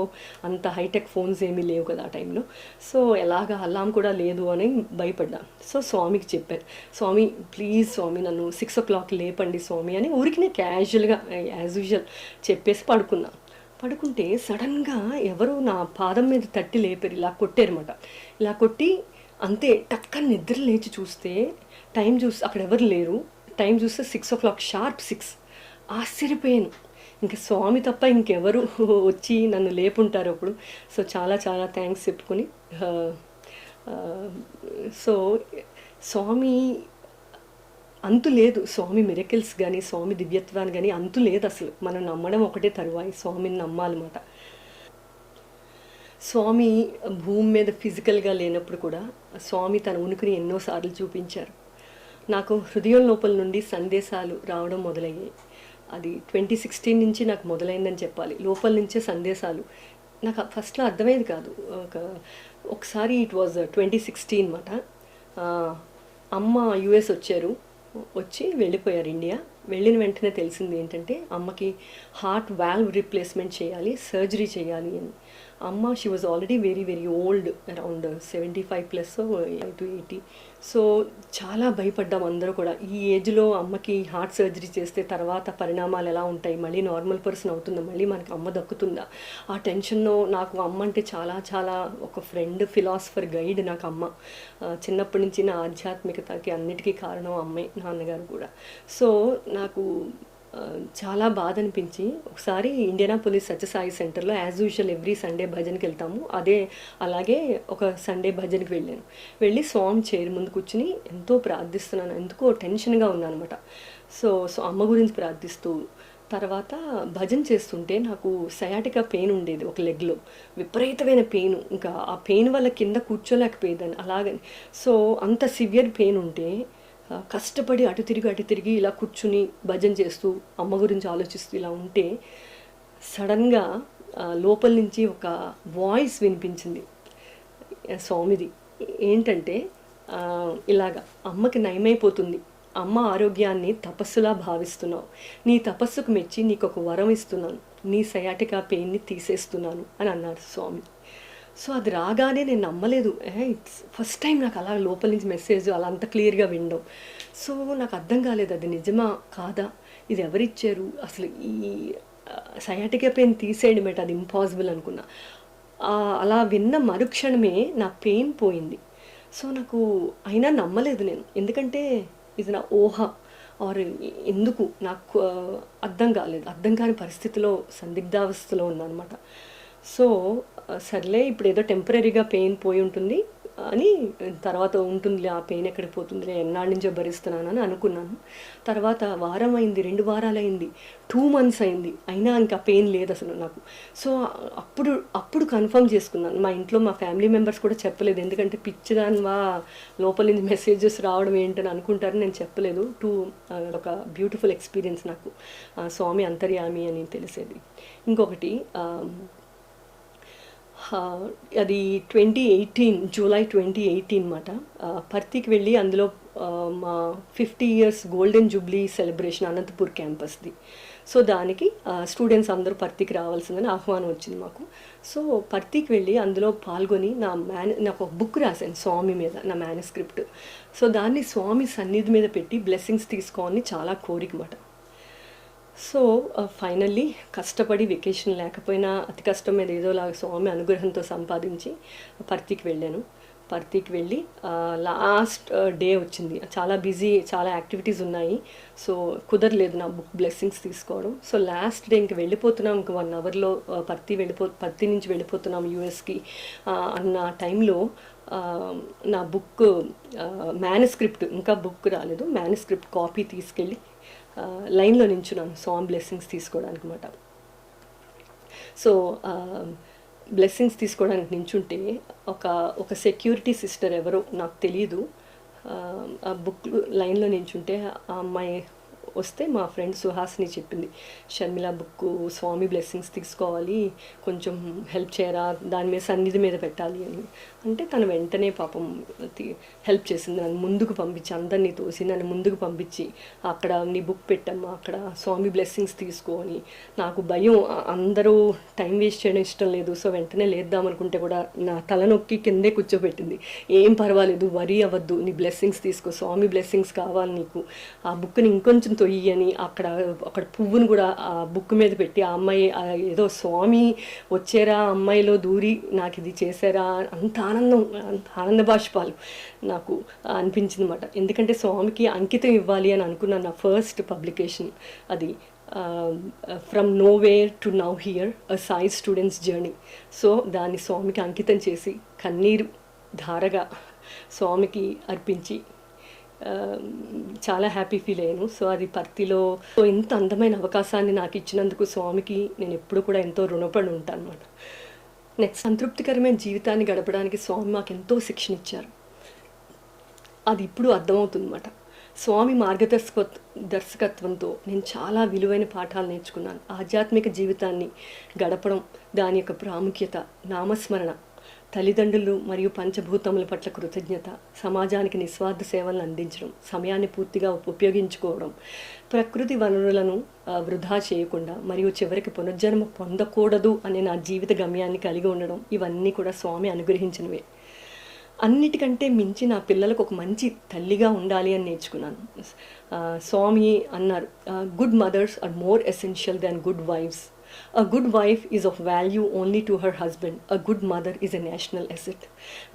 అంత హైటెక్ ఫోన్స్ ఏమీ లేవు కదా ఆ టైంలో. సో ఎలాగా అలార్మ్ కూడా లేదు అని భయపడ్డా. సో స్వామికి చెప్పాను. స్వామి ప్లీజ్ స్వామి నన్ను 6 o'clock లేపండి స్వామి అని ఊరికినే క్యాజువల్గా యాజ్ యూజువల్ చెప్పేసి పడుకున్నా. పడుకుంటే సడన్గా ఎవరో నా పాదం మీద తట్టి లేపారు. ఇలా కొట్టారన్నమాట. ఇలా కొట్టి అంతే టక్కన నిద్ర లేచి చూస్తే అక్కడ ఎవరు లేరు. టైం చూస్తే 6 o'clock షార్ప్ 6. ఆశ్చర్యపోయాను. ఇంకా స్వామి తప్ప ఇంకెవరు వచ్చి నన్ను లేపుంటారు అప్పుడు. సో చాలా చాలా థ్యాంక్స్ చెప్పుకొని సో స్వామి అంతు లేదు. స్వామి మిరకిల్స్ కానీ స్వామి దివ్యత్వాన్ని కానీ అంతు లేదు అసలు. మనం నమ్మడం ఒకటే తరువాయి, స్వామిని నమ్మాలన్నమాట. స్వామి భూమి మీద ఫిజికల్గా లేనప్పుడు కూడా స్వామి తన ఉనికిని ఎన్నోసార్లు చూపించారు. నాకు హృదయం లోపల నుండి సందేశాలు రావడం మొదలయ్యాయి. అది 2016 నుంచి నాకు మొదలైందని చెప్పాలి. లోపల నుంచే సందేశాలు. నాకు ఫస్ట్లో అర్థమయ్యేది కాదు. ఒకసారి ఇట్ వాజ్ 2016 అన్నమాట. అమ్మ యుఎస్ వచ్చి వెళ్ళిపోయారు ఇండియా. వెళ్ళిన వెంటనే తెలిసింది ఏంటంటే అమ్మకి హార్ట్ వాల్వ్ రీప్లేస్మెంట్ చేయాలి, సర్జరీ చేయాలి అని. అమ్మ she was already very very old, around 75+ to 80. So చాలా భయపడ్డాం అందరూ కూడా. ఈ ఏజ్లో అమ్మకి హార్ట్ సర్జరీ చేస్తే తర్వాత పరిణామాలు ఎలా ఉంటాయి, మళ్ళీ నార్మల్ పర్సన్ అవుతుందా, మళ్ళీ మనకి అమ్మ దక్కుతుందా, ఆ టెన్షన్లో నాకు అమ్మ అంటే చాలా చాలా ఒక ఫ్రెండ్, ఫిలాసఫర్, గైడ్ నాకు అమ్మ. చిన్నప్పటి నుంచి నా ఆధ్యాత్మికతకి అన్నిటికీ కారణం అమ్మే, నాన్నగారు కూడా. సో నాకు చాలా బాధ అనిపించి ఒకసారి ఇండియానాపోలిస్ సత్యసాయి సెంటర్లో యాజ్ యూజువల్ ఎవ్రీ సండే భజనకి వెళ్తాము. అలాగే ఒక సండే భజనకి వెళ్ళి స్వామి చైర్ ముందు కూర్చుని ఎంతో ప్రార్థిస్తున్నాను. ఎందుకో టెన్షన్గా ఉన్నాను అనమాట. సో అమ్మ గురించి ప్రార్థిస్తూ తర్వాత భజన చేస్తుంటే నాకు సయాటికా పెయిన్ ఉండేది ఒక లెగ్లో, విపరీతమైన పెయిన్. ఇంకా ఆ పెయిన్ వల్ల కింద కూర్చోలేకపోయేదాన్ని అలాగని. సో అంత సివియర్ పెయిన్ ఉంటే కష్టపడి అటు తిరిగి ఇలా కూర్చుని భజన చేస్తూ అమ్మ గురించి ఆలోచిస్తూ ఇలా ఉంటే సడన్గా లోపల నుంచి ఒక వాయిస్ వినిపించింది స్వామిది. ఏంటంటే ఇలాగా అమ్మకి నయమైపోతుంది, అమ్మ ఆరోగ్యాన్ని తపస్సులా భావిస్తున్నావు, నీ తపస్సుకు మెచ్చి నీకు ఒక వరం ఇస్తున్నాను, నీ సయాటికా పెయిన్ని తీసేస్తున్నాను అని అన్నారు స్వామి. సో అది రాగానే నేను నమ్మలేదు. ఇట్స్ ఫస్ట్ టైం నాకు అలా లోపల నుంచి మెసేజ్ అలా అంత క్లియర్గా వినడం. సో నాకు అర్థం కాలేదు అది నిజమా కాదా, ఇది ఎవరిచ్చారు అసలు, ఈ సయాటికా పెయిన్ తీసేయడం ఏంటి, అది ఇంపాసిబుల్ అనుకున్నా. అలా విన్న మరుక్షణమే నా పెయిన్ పోయింది. సో నాకు అయినా నమ్మలేదు నేను, ఎందుకంటే ఇది నా ఊహ ఆర్ ఎందుకు నాకు అర్థం కాని పరిస్థితిలో సందిగ్ధావస్థలో ఉన్నానమాట. సో సర్లే ఇప్పుడు ఏదో టెంపరీగా పెయిన్ పోయి ఉంటుంది అని, తర్వాత ఉంటుందిలే ఆ పెయిన్ ఎక్కడికి పోతుందిలే, ఎన్నాళ్ళ నుంచో భరిస్తున్నానని అనుకున్నాను. తర్వాత వారం అయింది, 2 వారాలు అయింది, 2 months అయింది, అయినా ఇంకా పెయిన్ లేదు అసలు నాకు. సో అప్పుడు కన్ఫర్మ్ చేసుకున్నాను. మా ఇంట్లో మా ఫ్యామిలీ మెంబర్స్ కూడా చెప్పలేదు, ఎందుకంటే పిచ్చిదానివా లోపల నుంచి మెసేజెస్ రావడం ఏంటని అనుకుంటారని నేను చెప్పలేదు. ఒక బ్యూటిఫుల్ ఎక్స్పీరియన్స్ నాకు, స్వామి అంతర్యామి అని తెలిసేది. ఇంకొకటి అది 2018 జూలై 2018 అన్నమాట. పర్తికి వెళ్ళి అందులో మా 50 years golden jubilee celebration Anantapur క్యాంపస్ది. సో దానికి స్టూడెంట్స్ అందరూ పర్తికి రావాల్సిందని ఆహ్వానం వచ్చింది మాకు. సో పర్తికి వెళ్ళి అందులో పాల్గొని నాకు ఒక బుక్ రాశాను స్వామి మీద, నా మ్యానుస్క్రిప్ట్. సో దాన్ని స్వామి సన్నిధి మీద పెట్టి బ్లెస్సింగ్స్ తీసుకోవాలని చాలా కోరికమాట. సో ఫైనల్లీ కష్టపడి వెకేషన్ లేకపోయినా అతి కష్టం మీద ఏదోలాగా స్వామి అనుగ్రహంతో సంపాదించి పర్తికి వెళ్ళాను. పర్తికి వెళ్ళి లాస్ట్ డే వచ్చింది, చాలా బిజీ, చాలా యాక్టివిటీస్ ఉన్నాయి. సో కుదరలేదు నా బుక్ బ్లెస్సింగ్స్ తీసుకోవడం. సో లాస్ట్ డే ఇంక వెళ్ళిపోతున్నాం, ఇంక 1 hourలో పర్తి నుంచి వెళ్ళిపోతున్నాం యూఎస్కి అన్న టైంలో నా బుక్ మ్యానుస్క్రిప్ట్, ఇంకా బుక్ రాలేదు, మ్యానుస్క్రిప్ట్ కాపీ తీసుకెళ్ళి లైన్లో నించున్నాను స్వామి బ్లెస్సింగ్స్ తీసుకోవడానికి అన్నమాట. సో బ్లెస్సింగ్స్ తీసుకోవడానికి నించుంటే ఒక సెక్యూరిటీ సిస్టర్ ఎవరో నాకు తెలియదు, ఆ బుక్ లైన్లో నించుంటే ఆ అమ్మాయి వస్తే మా ఫ్రెండ్ సుహాసిని చెప్పింది, షర్మిల బుక్ స్వామి బ్లెస్సింగ్స్ తీసుకోవాలి, కొంచెం హెల్ప్ చేయరా, దాని మీద సన్నిధి మీద పెట్టాలి అని అంటే తను వెంటనే పాపం హెల్ప్ చేసింది. నన్ను ముందుకు పంపించి, అందరినీ తోసి నన్ను ముందుకు పంపించి, అక్కడ నీ బుక్ పెట్టమ్మా, అక్కడ స్వామి బ్లెస్సింగ్స్ తీసుకో అని. నాకు భయం, అందరూ టైం వేస్ట్ చేయడం ఇష్టం లేదు. సో వెంటనే లేద్దామనుకుంటే కూడా నా తలనొక్కి కిందే కూర్చోబెట్టింది. ఏం పర్వాలేదు, వరీ అవ్వద్దు, నీ బ్లెస్సింగ్స్ తీసుకో, స్వామి బ్లెస్సింగ్స్ కావాలి నీకు, ఆ బుక్ని ఇంకొంచెం తొయ్యి అని అక్కడ పువ్వును కూడా ఆ బుక్ మీద పెట్టి, ఆ అమ్మాయి ఏదో స్వామి వచ్చారా అమ్మాయిలో దూరి నాకు ఇది చేశారా, అంత ఆనంద బాష్పాలు నాకు అనిపించింది అన్నమాట. ఎందుకంటే స్వామికి అంకితం ఇవ్వాలి అని అనుకున్నాను. నా ఫస్ట్ పబ్లికేషన్ అది, from nowhere to now here, a Sai students journey. So దాన్ని స్వామికి అంకితం చేసి కన్నీరు ధారగా స్వామికి అర్పించి చాలా హ్యాపీ ఫీల్ అయ్యాను. సో అది పర్తిలో ఇంత అందమైన అవకాశాన్ని నాకు ఇచ్చినందుకు స్వామికి నేను ఎప్పుడు కూడా ఎంతో రుణపడి ఉంటాను అన్నమాట. నెక్స్ట్, సంతృప్తికరమైన జీవితాన్ని గడపడానికి స్వామి మాకు ఎంతో శిక్షణ ఇచ్చారు. అది ఇప్పుడు అర్థమవుతుందన్నమాట. స్వామి దర్శకత్వంతో నేను చాలా విలువైన పాఠాలు నేర్చుకున్నాను. ఆధ్యాత్మిక జీవితాన్ని గడపడం, దాని యొక్క ప్రాముఖ్యత, నామస్మరణ, తల్లిదండ్రులు మరియు పంచభూతముల పట్ల కృతజ్ఞత, సమాజానికి నిస్వార్థ సేవలను అందించడం, సమయాన్ని పూర్తిగా ఉపయోగించుకోవడం, ప్రకృతి వనరులను వృధా చేయకుండా మరియు చివరికి పునర్జన్మ పొందకూడదు అనే నా జీవిత గమ్యాన్ని కలిగి ఉండడం, ఇవన్నీ కూడా స్వామి అనుగ్రహించినవే. అన్నిటికంటే మించి నా పిల్లలకు ఒక మంచి తల్లిగా ఉండాలి అని నేర్చుకున్నాను. స్వామి అన్నారు, good mothers are more essential than good wives. A good wife is of value only to her husband. A good mother is a national asset.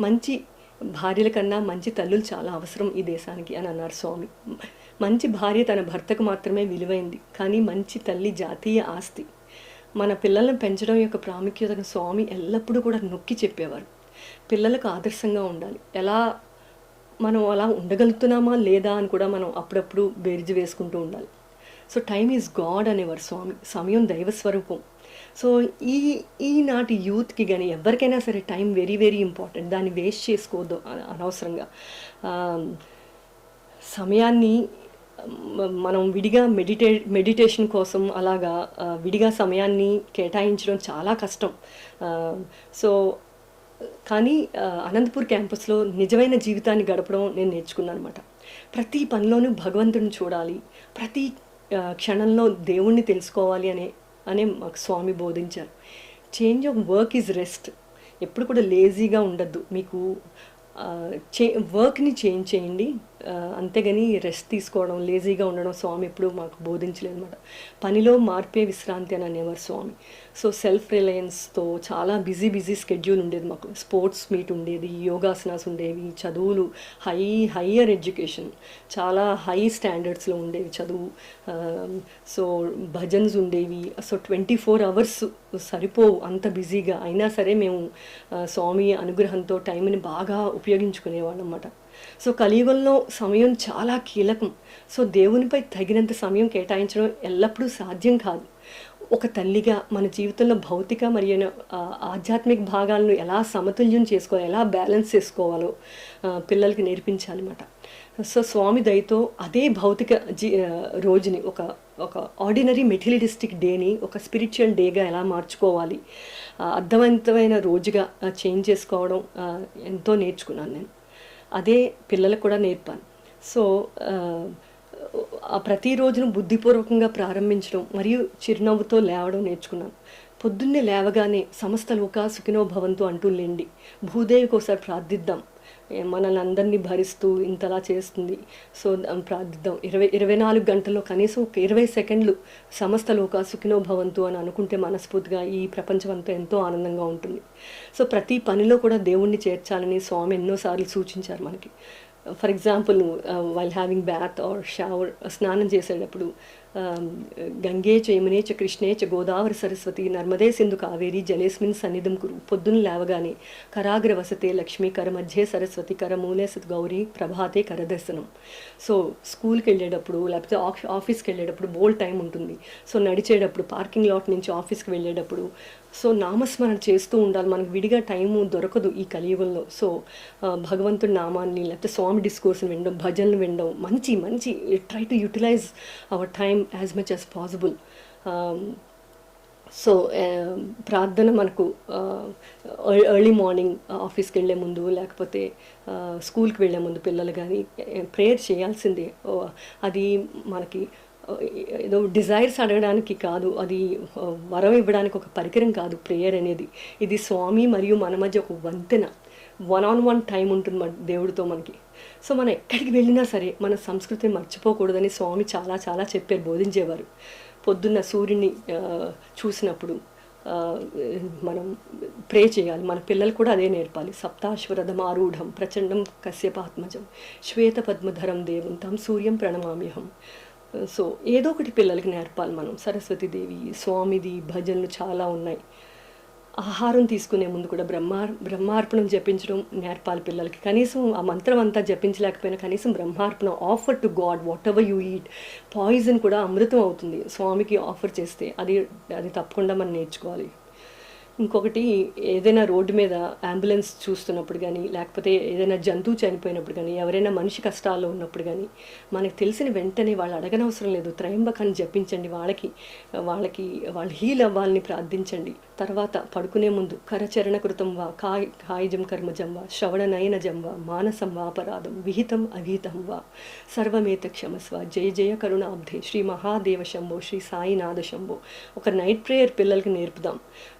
మంచి భార్యల కన్నా మంచి తల్లులు చాలా అవసరం ఈ దేశానికి అని అన్నారు స్వామి. మంచి భార్య తన భర్తకు మాత్రమే విలువైంది, కానీ మంచి తల్లి జాతీయ ఆస్తి. మన పిల్లలను పెంచడం యొక్క ప్రాముఖ్యతను స్వామి ఎల్లప్పుడూ కూడా నొక్కి చెప్పేవారు. పిల్లలకు ఆదర్శంగా ఉండాలి. మనం అలా ఉండగలుగుతున్నామా లేదా అని కూడా మనం అప్పుడప్పుడు బేరీజు వేసుకుంటూ ఉండాలి. సో టైమ్ ఈజ్ గాడ్ అనేవారు స్వామి. సమయం దైవస్వరూపం. సో ఈనాటి యూత్కి కానీ ఎవరికైనా సరే టైం వెరీ వెరీ ఇంపార్టెంట్. దాన్ని వేస్ట్ చేసుకోవద్దు అనవసరంగా. సమయాన్ని మనం విడిగా మెడిటేషన్ కోసం అలాగా విడిగా సమయాన్ని కేటాయించడం చాలా కష్టం. సో కానీ అనంతపూర్ క్యాంపస్లో నిజమైన జీవితాన్ని గడపడం నేను నేర్చుకున్నాను అనమాట. ప్రతి పనిలోనూ భగవంతుడిని చూడాలి, ప్రతి క్షణంలో దేవుణ్ణి తెలుసుకోవాలి అనే మాకు స్వామి బోధించారు. Change of work is rest. ఎప్పుడు కూడా లేజీగా ఉండద్దు. మీకు వర్క్ని చేంజ్ చేయండి, అంతేగాని రెస్ట్ తీసుకోవడం, లేజీగా ఉండడం స్వామి ఎప్పుడు మాకు బోధించలేదు అనమాట. పనిలో మార్పే విశ్రాంతి అని అనేవారు స్వామి. సో సెల్ఫ్ రిలయన్స్తో చాలా బిజీ స్కెడ్యూల్ ఉండేది మాకు. స్పోర్ట్స్ మీట్ ఉండేది, యోగాసనాస్ ఉండేవి, చదువులు, హయ్యర్ ఎడ్యుకేషన్ చాలా హై స్టాండర్డ్స్లో ఉండేవి చదువు. సో భజన్స్ ఉండేవి. సో 24 hours సరిపోవు అంత బిజీగా. అయినా సరే మేము స్వామి అనుగ్రహంతో టైంని బాగా ఉపయోగించుకునేవాళ్ళం అన్నమాట. సో కలియుగంలో సమయం చాలా కీలకం. సో దేవునిపై తగినంత సమయం కేటాయించడం ఎల్లప్పుడూ సాధ్యం కాదు. ఒక తల్లిగా మన జీవితంలో భౌతిక మరియు ఆధ్యాత్మిక భాగాలను ఎలా సమతుల్యం చేసుకోవాలో, ఎలా బ్యాలెన్స్ చేసుకోవాలో పిల్లలకి నేర్పించాలన్నమాట. సో స్వామి దయతో అదే భౌతిక రోజుని ఒక ఆర్డినరీ మెటీరియలిస్టిక్ డేని ఒక స్పిరిచువల్ డేగా ఎలా మార్చుకోవాలి, అర్థవంతమైన రోజుగా చేంజ్ చేసుకోవడం ఎంతో నేర్చుకున్నాను నేను. అదే పిల్లలకు కూడా నేర్పాను. సో ప్రతిరోజును బుద్ధిపూర్వకంగా ప్రారంభించడం మరియు చిరునవ్వుతో లేవడం నేర్చుకున్నాను. పొద్దున్నే లేవగానే సమస్త లోకా సుఖినో భవంతు అంటూ లేండి, భూదేవికి ఒకసారి ప్రార్థిద్దాం, మనల్ని అందరినీ భరిస్తూ ఇంతలా చేస్తుంది. సో ప్రార్థిద్దాం. 24 గంటల్లో కనీసం ఒక 20 సెకండ్లు సమస్త లోకా సుఖినో భవంతు అని అనుకుంటే మనస్ఫూర్తిగా ఈ ప్రపంచం అంతా ఎంతో ఆనందంగా ఉంటుంది. సో ప్రతి పనిలో కూడా దేవుణ్ణి చేర్చాలని స్వామి ఎన్నోసార్లు సూచించారు మనకి. For example while having bath or shower, స్నానం చేసేటప్పుడు గంగే చ యమునే చ కృష్ణే చ గోదావరి సరస్వతి నర్మదే సింధు కావేరి జలేస్మిన్ సన్నిధం కురు. పొద్దున్న లేవగానే కరాగ్ర వసతే లక్ష్మి, కర మధ్యే సరస్వతి, కర మూలే సత్ గౌరీ, ప్రభాతే కరదర్శనం. సో స్కూల్కి వెళ్ళేటప్పుడు లేకపోతే ఆఫీస్కి వెళ్ళేటప్పుడు బోల్డ్ టైం ఉంటుంది. సో నడిచేటప్పుడు పార్కింగ్ లాట్ నుంచి ఆఫీస్కి వెళ్ళేటప్పుడు సో నామస్మరణ చేస్తూ ఉండాలి. మనకు విడిగా టైము దొరకదు ఈ కలియుగంలో. సో భగవంతుడి నామాన్ని లేకపోతే స్వామి డిస్కోర్స్ని వినడం, భజనలు వినడం, మంచి మంచి try to utilize our time as much as possible. So ప్రార్థన మనకు ఎర్లీ మార్నింగ్ ఆఫీస్కి వెళ్ళే ముందు లేకపోతే స్కూల్కి వెళ్ళే ముందు పిల్లలు కానీ ప్రేయర్ చేయాల్సిందే. అది మనకి ఏదో డిజైర్స్ అడగడానికి కాదు, అది వరం ఇవ్వడానికి ఒక పరికరం కాదు ప్రేయర్ అనేది. ఇది స్వామి మరియు మన మధ్య ఒక వంతెన, వన్ టైం ఉంటుంది మన దేవుడితో మనకి. సో మనం ఎక్కడికి వెళ్ళినా సరే మన సంస్కృతిని మర్చిపోకూడదని స్వామి చాలా చాలా చెప్పారు, బోధించేవారు. పొద్దున్న సూర్యుని చూసినప్పుడు మనం ప్రే చేయాలి. మన పిల్లలు కూడా అదే నేర్పాలి. సప్తాశ్వరథమారూఢం ప్రచండం కశ్యపాత్మజం శ్వేత పద్మధరం దేవం తం సూర్యం ప్రణమామ్యహం. సో ఏదో ఒకటి పిల్లలకి నేర్పాలి మనం. సరస్వతీదేవి, స్వామిది భజనలు చాలా ఉన్నాయి. ఆహారం తీసుకునే ముందు కూడా బ్రహ్మార్పణం జపించడం నేర్పాలి పిల్లలకి. కనీసం ఆ మంత్రం అంతా జపించలేకపోయినా కనీసం బ్రహ్మార్పణం, offer to God whatever you eat. Poison కూడా అమృతం అవుతుంది స్వామికి ఆఫర్ చేస్తే. అది తప్పకుండా మనం నేర్చుకోవాలి. ఇంకొకటి, ఏదైనా రోడ్డు మీద అంబులెన్స్ చూస్తున్నప్పుడు కానీ లేకపోతే ఏదైనా జంతువు చనిపోయినప్పుడు కానీ ఎవరైనా మనిషి కష్టాల్లో ఉన్నప్పుడు కానీ మనకు తెలిసిన వెంటనే వాళ్ళు అడగనవసరం లేదు, త్రయంబకాన్ని జపించండి. వాళ్ళు హీల్ అవ్వాలని ప్రార్థించండి. తర్వాత పడుకునే ముందు కరచరణ కృతం వా కాయజం కర్మజం వా శ్రవణ నయనజం వా మానసం వా అపరాధం విహితం అవిహితం వా సర్వమేత క్షమస్వ జయ జయ కరుణాబ్ధే శ్రీ మహాదేవ శంభో శ్రీ సాయినాథ శంభో. ఒక నైట్ ప్రేయర్ పిల్లలకి నేర్పుదాం.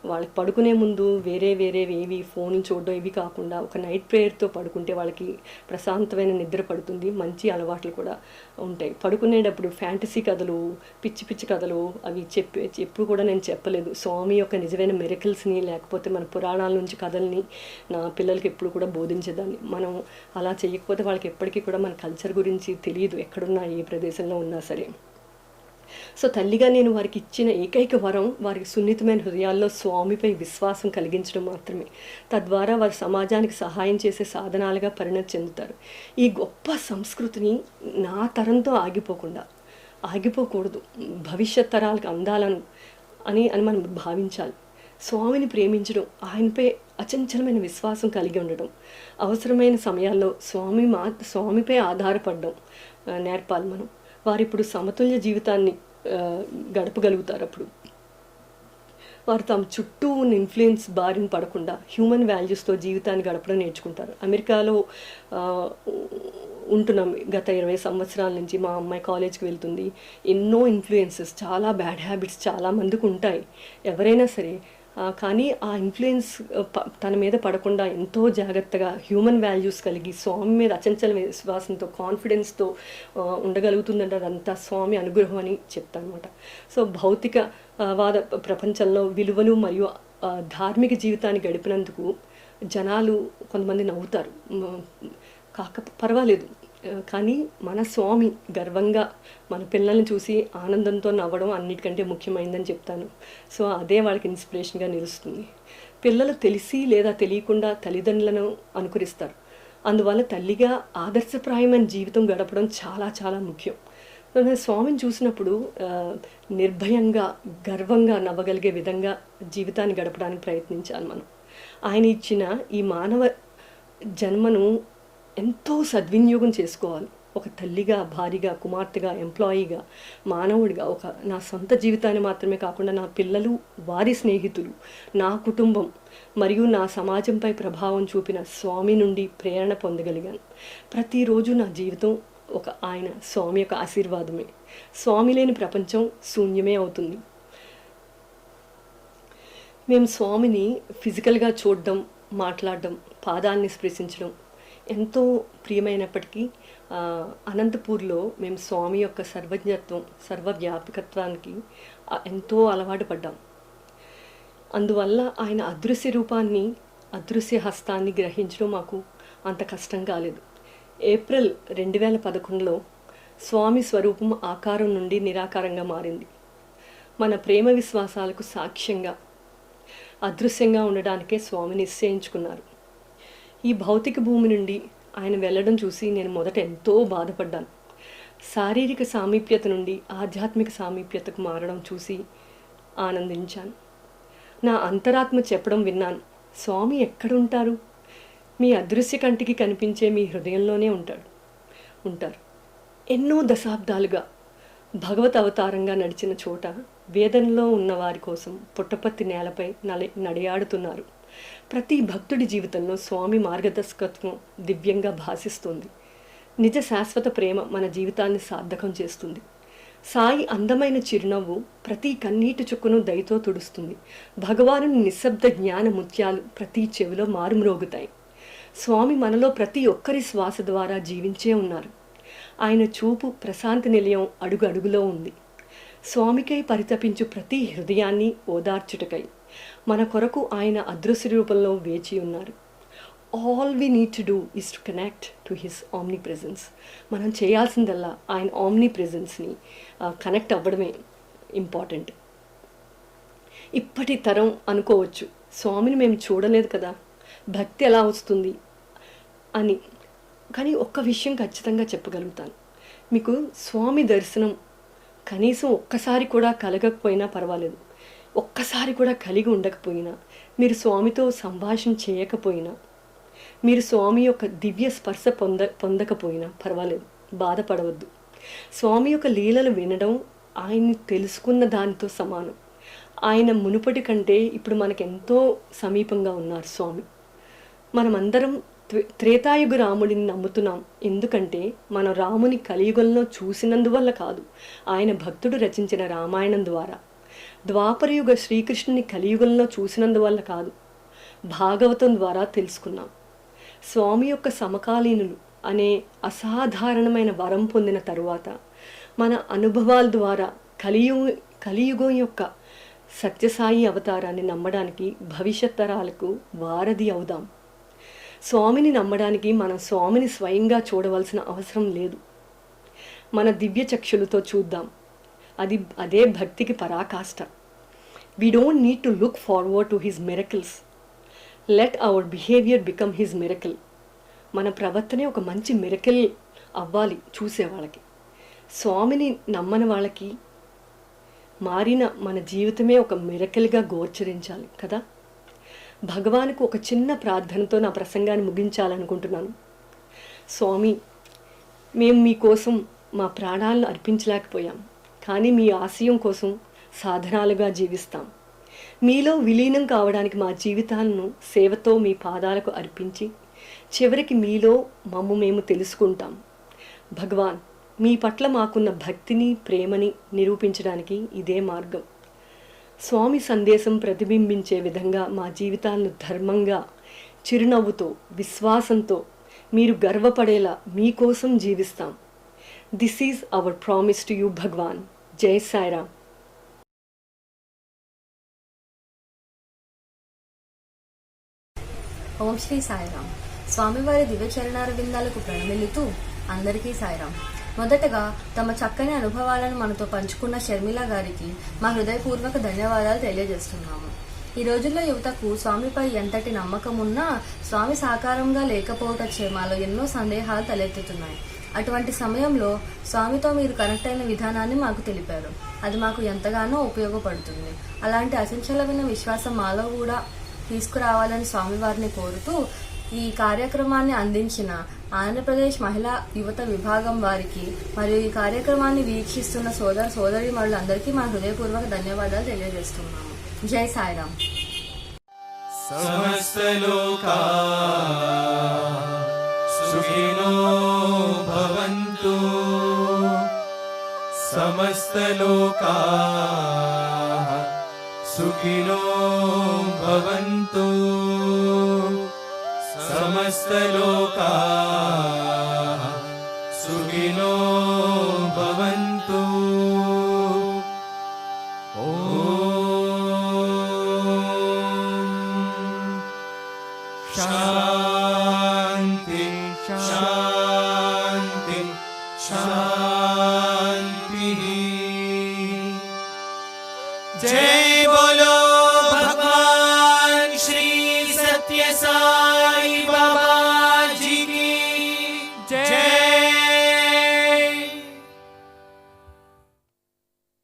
వాళ్ళకి పడుకునే ముందు వేరేవి ఫోన్లు చూడడం ఇవి కాకుండా ఒక నైట్ ప్రేయర్తో పడుకుంటే వాళ్ళకి ప్రశాంతమైన నిద్ర పడుతుంది, మంచి అలవాట్లు కూడా ఉంటాయి. పడుకునేటప్పుడు ఫ్యాంటసీ కథలు, పిచ్చి కథలు అవి ఎప్పుడు కూడా నేను చెప్పలేదు. స్వామి యొక్క నిజమైన మిరకిల్స్ని లేకపోతే మన పురాణాల నుంచి కథల్ని నా పిల్లలకి ఎప్పుడు కూడా బోధించేదాన్ని. మనం అలా చేయకపోతే వాళ్ళకి ఎప్పటికీ కూడా మన కల్చర్ గురించి తెలియదు, ఎక్కడున్నా ఏ ప్రదేశంలో ఉన్నా సరే. సో తల్లిగా నేను వారికి ఇచ్చిన ఏకైక వరం వారికి సున్నితమైన హృదయాల్లో స్వామిపై విశ్వాసం కలిగించడం మాత్రమే. తద్వారా వారి సమాజానికి సహాయం చేసే సాధనాలుగా పరిణతి చెందుతారు. ఈ గొప్ప సంస్కృతిని నా తరంతో ఆగిపోకూడదు, భవిష్యత్ తరాలకు అందాలను అని మనం భావించాలి. స్వామిని ప్రేమించడం, ఆయనపై అచంచలమైన విశ్వాసం కలిగి ఉండడం, అవసరమైన సమయాల్లో స్వామిపై ఆధారపడడం నేర్పాలి మనం. వారు ఇప్పుడు సమతుల్య జీవితాన్ని గడపగలుగుతారు. అప్పుడు వారు తమ చుట్టూ ఉన్న ఇన్ఫ్లుయెన్స్ బారిన పడకుండా హ్యూమన్ వాల్యూస్తో జీవితాన్ని గడపడం నేర్చుకుంటారు. అమెరికాలో ఉంటున్నాం గత 20 సంవత్సరాల నుంచి. మా అమ్మాయి కాలేజ్కి వెళ్తుంది. ఎన్నో ఇన్ఫ్లుయెన్సెస్, చాలా బ్యాడ్ హ్యాబిట్స్ చాలా మందికి ఉంటాయి ఎవరైనా సరే. కానీ ఆ ఇన్ఫ్లుయెన్స్ తన మీద పడకుండా ఎంతో జాగ్రత్తగా హ్యూమన్ వాల్యూస్ కలిగి స్వామి మీద అచంచల విశ్వాసంతో కాన్ఫిడెన్స్తో ఉండగలుగుతుందంటే అదంతా స్వామి అనుగ్రహం అని చెప్తాను అనమాట. సో భౌతికవాద ప్రపంచంలో విలువలు మరియు ధార్మిక జీవితాన్ని గడిపినందుకు జనాలు కొంతమంది నవ్వుతారు, పర్వాలేదు. కానీ మన స్వామి గర్వంగా మన పిల్లల్ని చూసి ఆనందంతో నవ్వడం అన్నిటికంటే ముఖ్యమైనదని చెప్తాను. సో అదే వాళ్ళకి ఇన్స్పిరేషన్గా నిలుస్తుంది. పిల్లలు తెలిసి లేదా తెలియకుండా తల్లిదండ్రులను అనుకరిస్తారు. అందువల్ల తల్లిగా ఆదర్శప్రాయమైన జీవితం గడపడం చాలా చాలా ముఖ్యం. స్వామిని చూసినప్పుడు నిర్భయంగా గర్వంగా నవ్వగలిగే విధంగా జీవితాన్ని గడపడానికి ప్రయత్నించాలి మనం. ఆయన ఇచ్చిన ఈ మానవ జన్మను ఎంతో సద్వినియోగం చేసుకోవాలి. ఒక తల్లిగా, భార్యగా, కుమార్తెగా, ఎంప్లాయీగా, మానవుడిగా, నా సొంత జీవితాన్ని మాత్రమే కాకుండా నా పిల్లలు, వారి స్నేహితులు, నా కుటుంబం మరియు నా సమాజంపై ప్రభావం చూపిన స్వామి నుండి ప్రేరణ పొందగలిగాను. ప్రతిరోజు నా జీవితం ఆయన స్వామి యొక్క ఆశీర్వాదమే. స్వామి లేని ప్రపంచం శూన్యమే అవుతుంది. మేము స్వామిని ఫిజికల్గా చూడడం, మాట్లాడడం, పాదాలని స్పృశించడం ఎంతో ప్రియమైనప్పటికీ అనంతపూర్లో మేము స్వామి యొక్క సర్వజ్ఞత్వం, సర్వవ్యాపకత్వానికి ఎంతో అలవాటు పడ్డాం. అందువల్ల ఆయన అదృశ్య రూపాన్ని, అదృశ్య హస్తాన్ని గ్రహించడం మాకు అంత కష్టం కాలేదు. ఏప్రిల్ 2011లో స్వామి స్వరూపం ఆకారం నుండి నిరాకారంగా మారింది. మన ప్రేమ విశ్వాసాలకు సాక్ష్యంగా అదృశ్యంగా ఉండడానికే స్వామి నిశ్చయించుకున్నారు. ఈ భౌతిక భూమి నుండి ఆయన వెళ్ళడం చూసి నేను మొదట ఎంతో బాధపడ్డాను. శారీరక సామీప్యత నుండి ఆధ్యాత్మిక సామీప్యతకు మారడం చూసి ఆనందించాను. నా అంతరాత్మ చెప్పడం విన్నాను, స్వామి ఎక్కడుంటారు? మీ అదృశ్య కంటికి కనిపించే మీ హృదయంలోనే ఉంటారు. ఎన్నో దశాబ్దాలుగా భగవత్ అవతారంగా నడిచిన చోట వేదనలో ఉన్న వారి కోసం పుట్టపత్తి నేలపై నడియాడుతున్నారు. ప్రతి భక్తుడి జీవితంలో స్వామి మార్గదర్శకత్వం దివ్యంగా భాసిస్తుంది. నిజ శాశ్వత ప్రేమ మన జీవితాన్ని సార్థకం చేస్తుంది. సాయి అందమైన చిరునవ్వు ప్రతి కన్నీటి చుక్కను దయతో తుడుస్తుంది. భగవానుని నిశ్శబ్ద జ్ఞాన ముత్యాలు ప్రతి చెవిలో మారుమ్రోగుతాయి. స్వామి మనలో ప్రతి ఒక్కరి శ్వాస ద్వారా జీవించే ఉన్నారు. ఆయన చూపు ప్రశాంతి నిలయం అడుగు అడుగులో ఉంది. స్వామికై పరితపించు ప్రతి హృదయాన్ని ఓదార్చుటకై మన కొరకు ఆయన అదృశ్య రూపంలో వేచి ఉన్నారు. All we need to do is to connect to his omni presence. మనం చేయాల్సిందల్లా ఆయన ఆమ్ని ప్రెజెన్స్ని కనెక్ట్ అవ్వడమే ఇంపార్టెంట్. ఇప్పటి తరం అనుకోవచ్చు, స్వామిని మేము చూడలేదు కదా, భక్తి ఎలా వస్తుంది అని. కానీ ఒక్క విషయం ఖచ్చితంగా చెప్పగలుగుతాను, మీకు స్వామి దర్శనం కనీసం ఒక్కసారి కూడా కలగకపోయినా పర్వాలేదు, ఒక్కసారి కూడా కలిగి ఉండకపోయినా, మీరు స్వామితో సంభాషణ చేయకపోయినా, మీరు స్వామి యొక్క దివ్య స్పర్శ పొందకపోయినా పర్వాలేదు, బాధపడవద్దు. స్వామి యొక్క లీలలు వినడం ఆయన్ని తెలుసుకున్న దానితో సమానం. ఆయన మునుపటి కంటే ఇప్పుడు మనకెంతో సమీపంగా ఉన్నారు స్వామి. మనమందరం త్రేతాయుగ రాముడిని నమ్ముతున్నాం. ఎందుకంటే మనం రాముని కలియుగంలో చూసినందువల్ల కాదు, ఆయన భక్తుడు రచించిన రామాయణం ద్వారా. ద్వాపరయుగ శ్రీకృష్ణుని కలియుగంలో చూసినందువల్ల కాదు, భాగవతం ద్వారా తెలుసుకున్నాం. స్వామి యొక్క సమకాలీనులు అనే అసాధారణమైన వరం పొందిన తరువాత మన అనుభవాల ద్వారా కలియుగం యొక్క సత్యసాయి అవతారాన్ని నమ్మడానికి భవిష్యత్ తరాలకు వారధి అవుదాం. స్వామిని నమ్మడానికి మనం స్వామిని స్వయంగా చూడవలసిన అవసరం లేదు, మన దివ్య చక్షులతో చూద్దాం. అదే భక్తికి పరాకాష్ట. We don't need to look forward to his miracles. Let our behaviour become his miracle. మన ప్రవర్తనే ఒక మంచి మిరకిల్ అవ్వాలి చూసేవాళ్ళకి. స్వామిని నమ్మని వాళ్ళకి మారిన మన జీవితమే ఒక మిరకిల్గా గోచరించాలి కదా. భగవానుకు ఒక చిన్న ప్రార్థనతో నా ప్రసంగాన్ని ముగించాలనుకుంటున్నాను. స్వామి, మేము మీకోసం మా ప్రాణాలను అర్పించలేకపోయాం, కానీ మీ ఆశయం కోసం సాధనాలుగా జీవిస్తాం. మీలో విలీనం కావడానికి మా జీవితాలను సేవతో మీ పాదాలకు అర్పించి చివరికి మీలో మమ్ము మేము తెలుసుకుంటాం. భగవాన్, మీ పట్ల మాకున్న భక్తిని ప్రేమని నిరూపించడానికి ఇదే మార్గం. స్వామి సందేశం ప్రతిబింబించే విధంగా మా జీవితాలను ధర్మంగా, చిరునవ్వుతో, విశ్వాసంతో, మీరు గర్వపడేలా మీకోసం జీవిస్తాం. This is our promise to you Bhagavan. జై సాయిరామ్. ఓం శ్రీ సాయిరామ్. స్వామివారి దివ్య చరణార విందాలకు ప్రణమిల్లుతూ అందరికీ సాయిరామ్. మొదటగా తమ చక్కని అనుభవాలను మనతో పంచుకున్న షర్మిల గారికి మా హృదయపూర్వక ధన్యవాదాలు తెలియజేస్తున్నాము. ఈ రోజుల్లో యువతకు స్వామిపై ఎంతటి నమ్మకం ఉన్నా స్వామి సాకారంగా లేకపోవటచ్చే మాలో ఎన్నో సందేహాలు తలెత్తుతున్నాయి. అటువంటి సమయంలో స్వామితో మీరు కనెక్ట్ అయిన విధానాన్ని మాకు తెలిపారు. అది మాకు ఎంతగానో ఉపయోగపడుతుంది. అలాంటి అచంచలమైన విశ్వాసం మాలో కూడా తీసుకురావాలని స్వామివారిని కోరుతూ ఈ కార్యక్రమాన్ని అందించిన ఆంధ్రప్రదేశ్ మహిళా యువత విభాగం వారికి మరియు ఈ కార్యక్రమాన్ని వీక్షిస్తున్న సోదరీమణులందరికీ మా హృదయపూర్వక ధన్యవాదాలు తెలియజేస్తున్నాము. జై సాయిరామ్. సమస్తలోకా సుఖినో భవంతు. సమస్తలోకా సుఖినో భవంతు. సమస్తలోకా సుఖినో భవంతు. శాంతి శాంతి శాంతి. जय बोलो भगवान श्री सत्य साई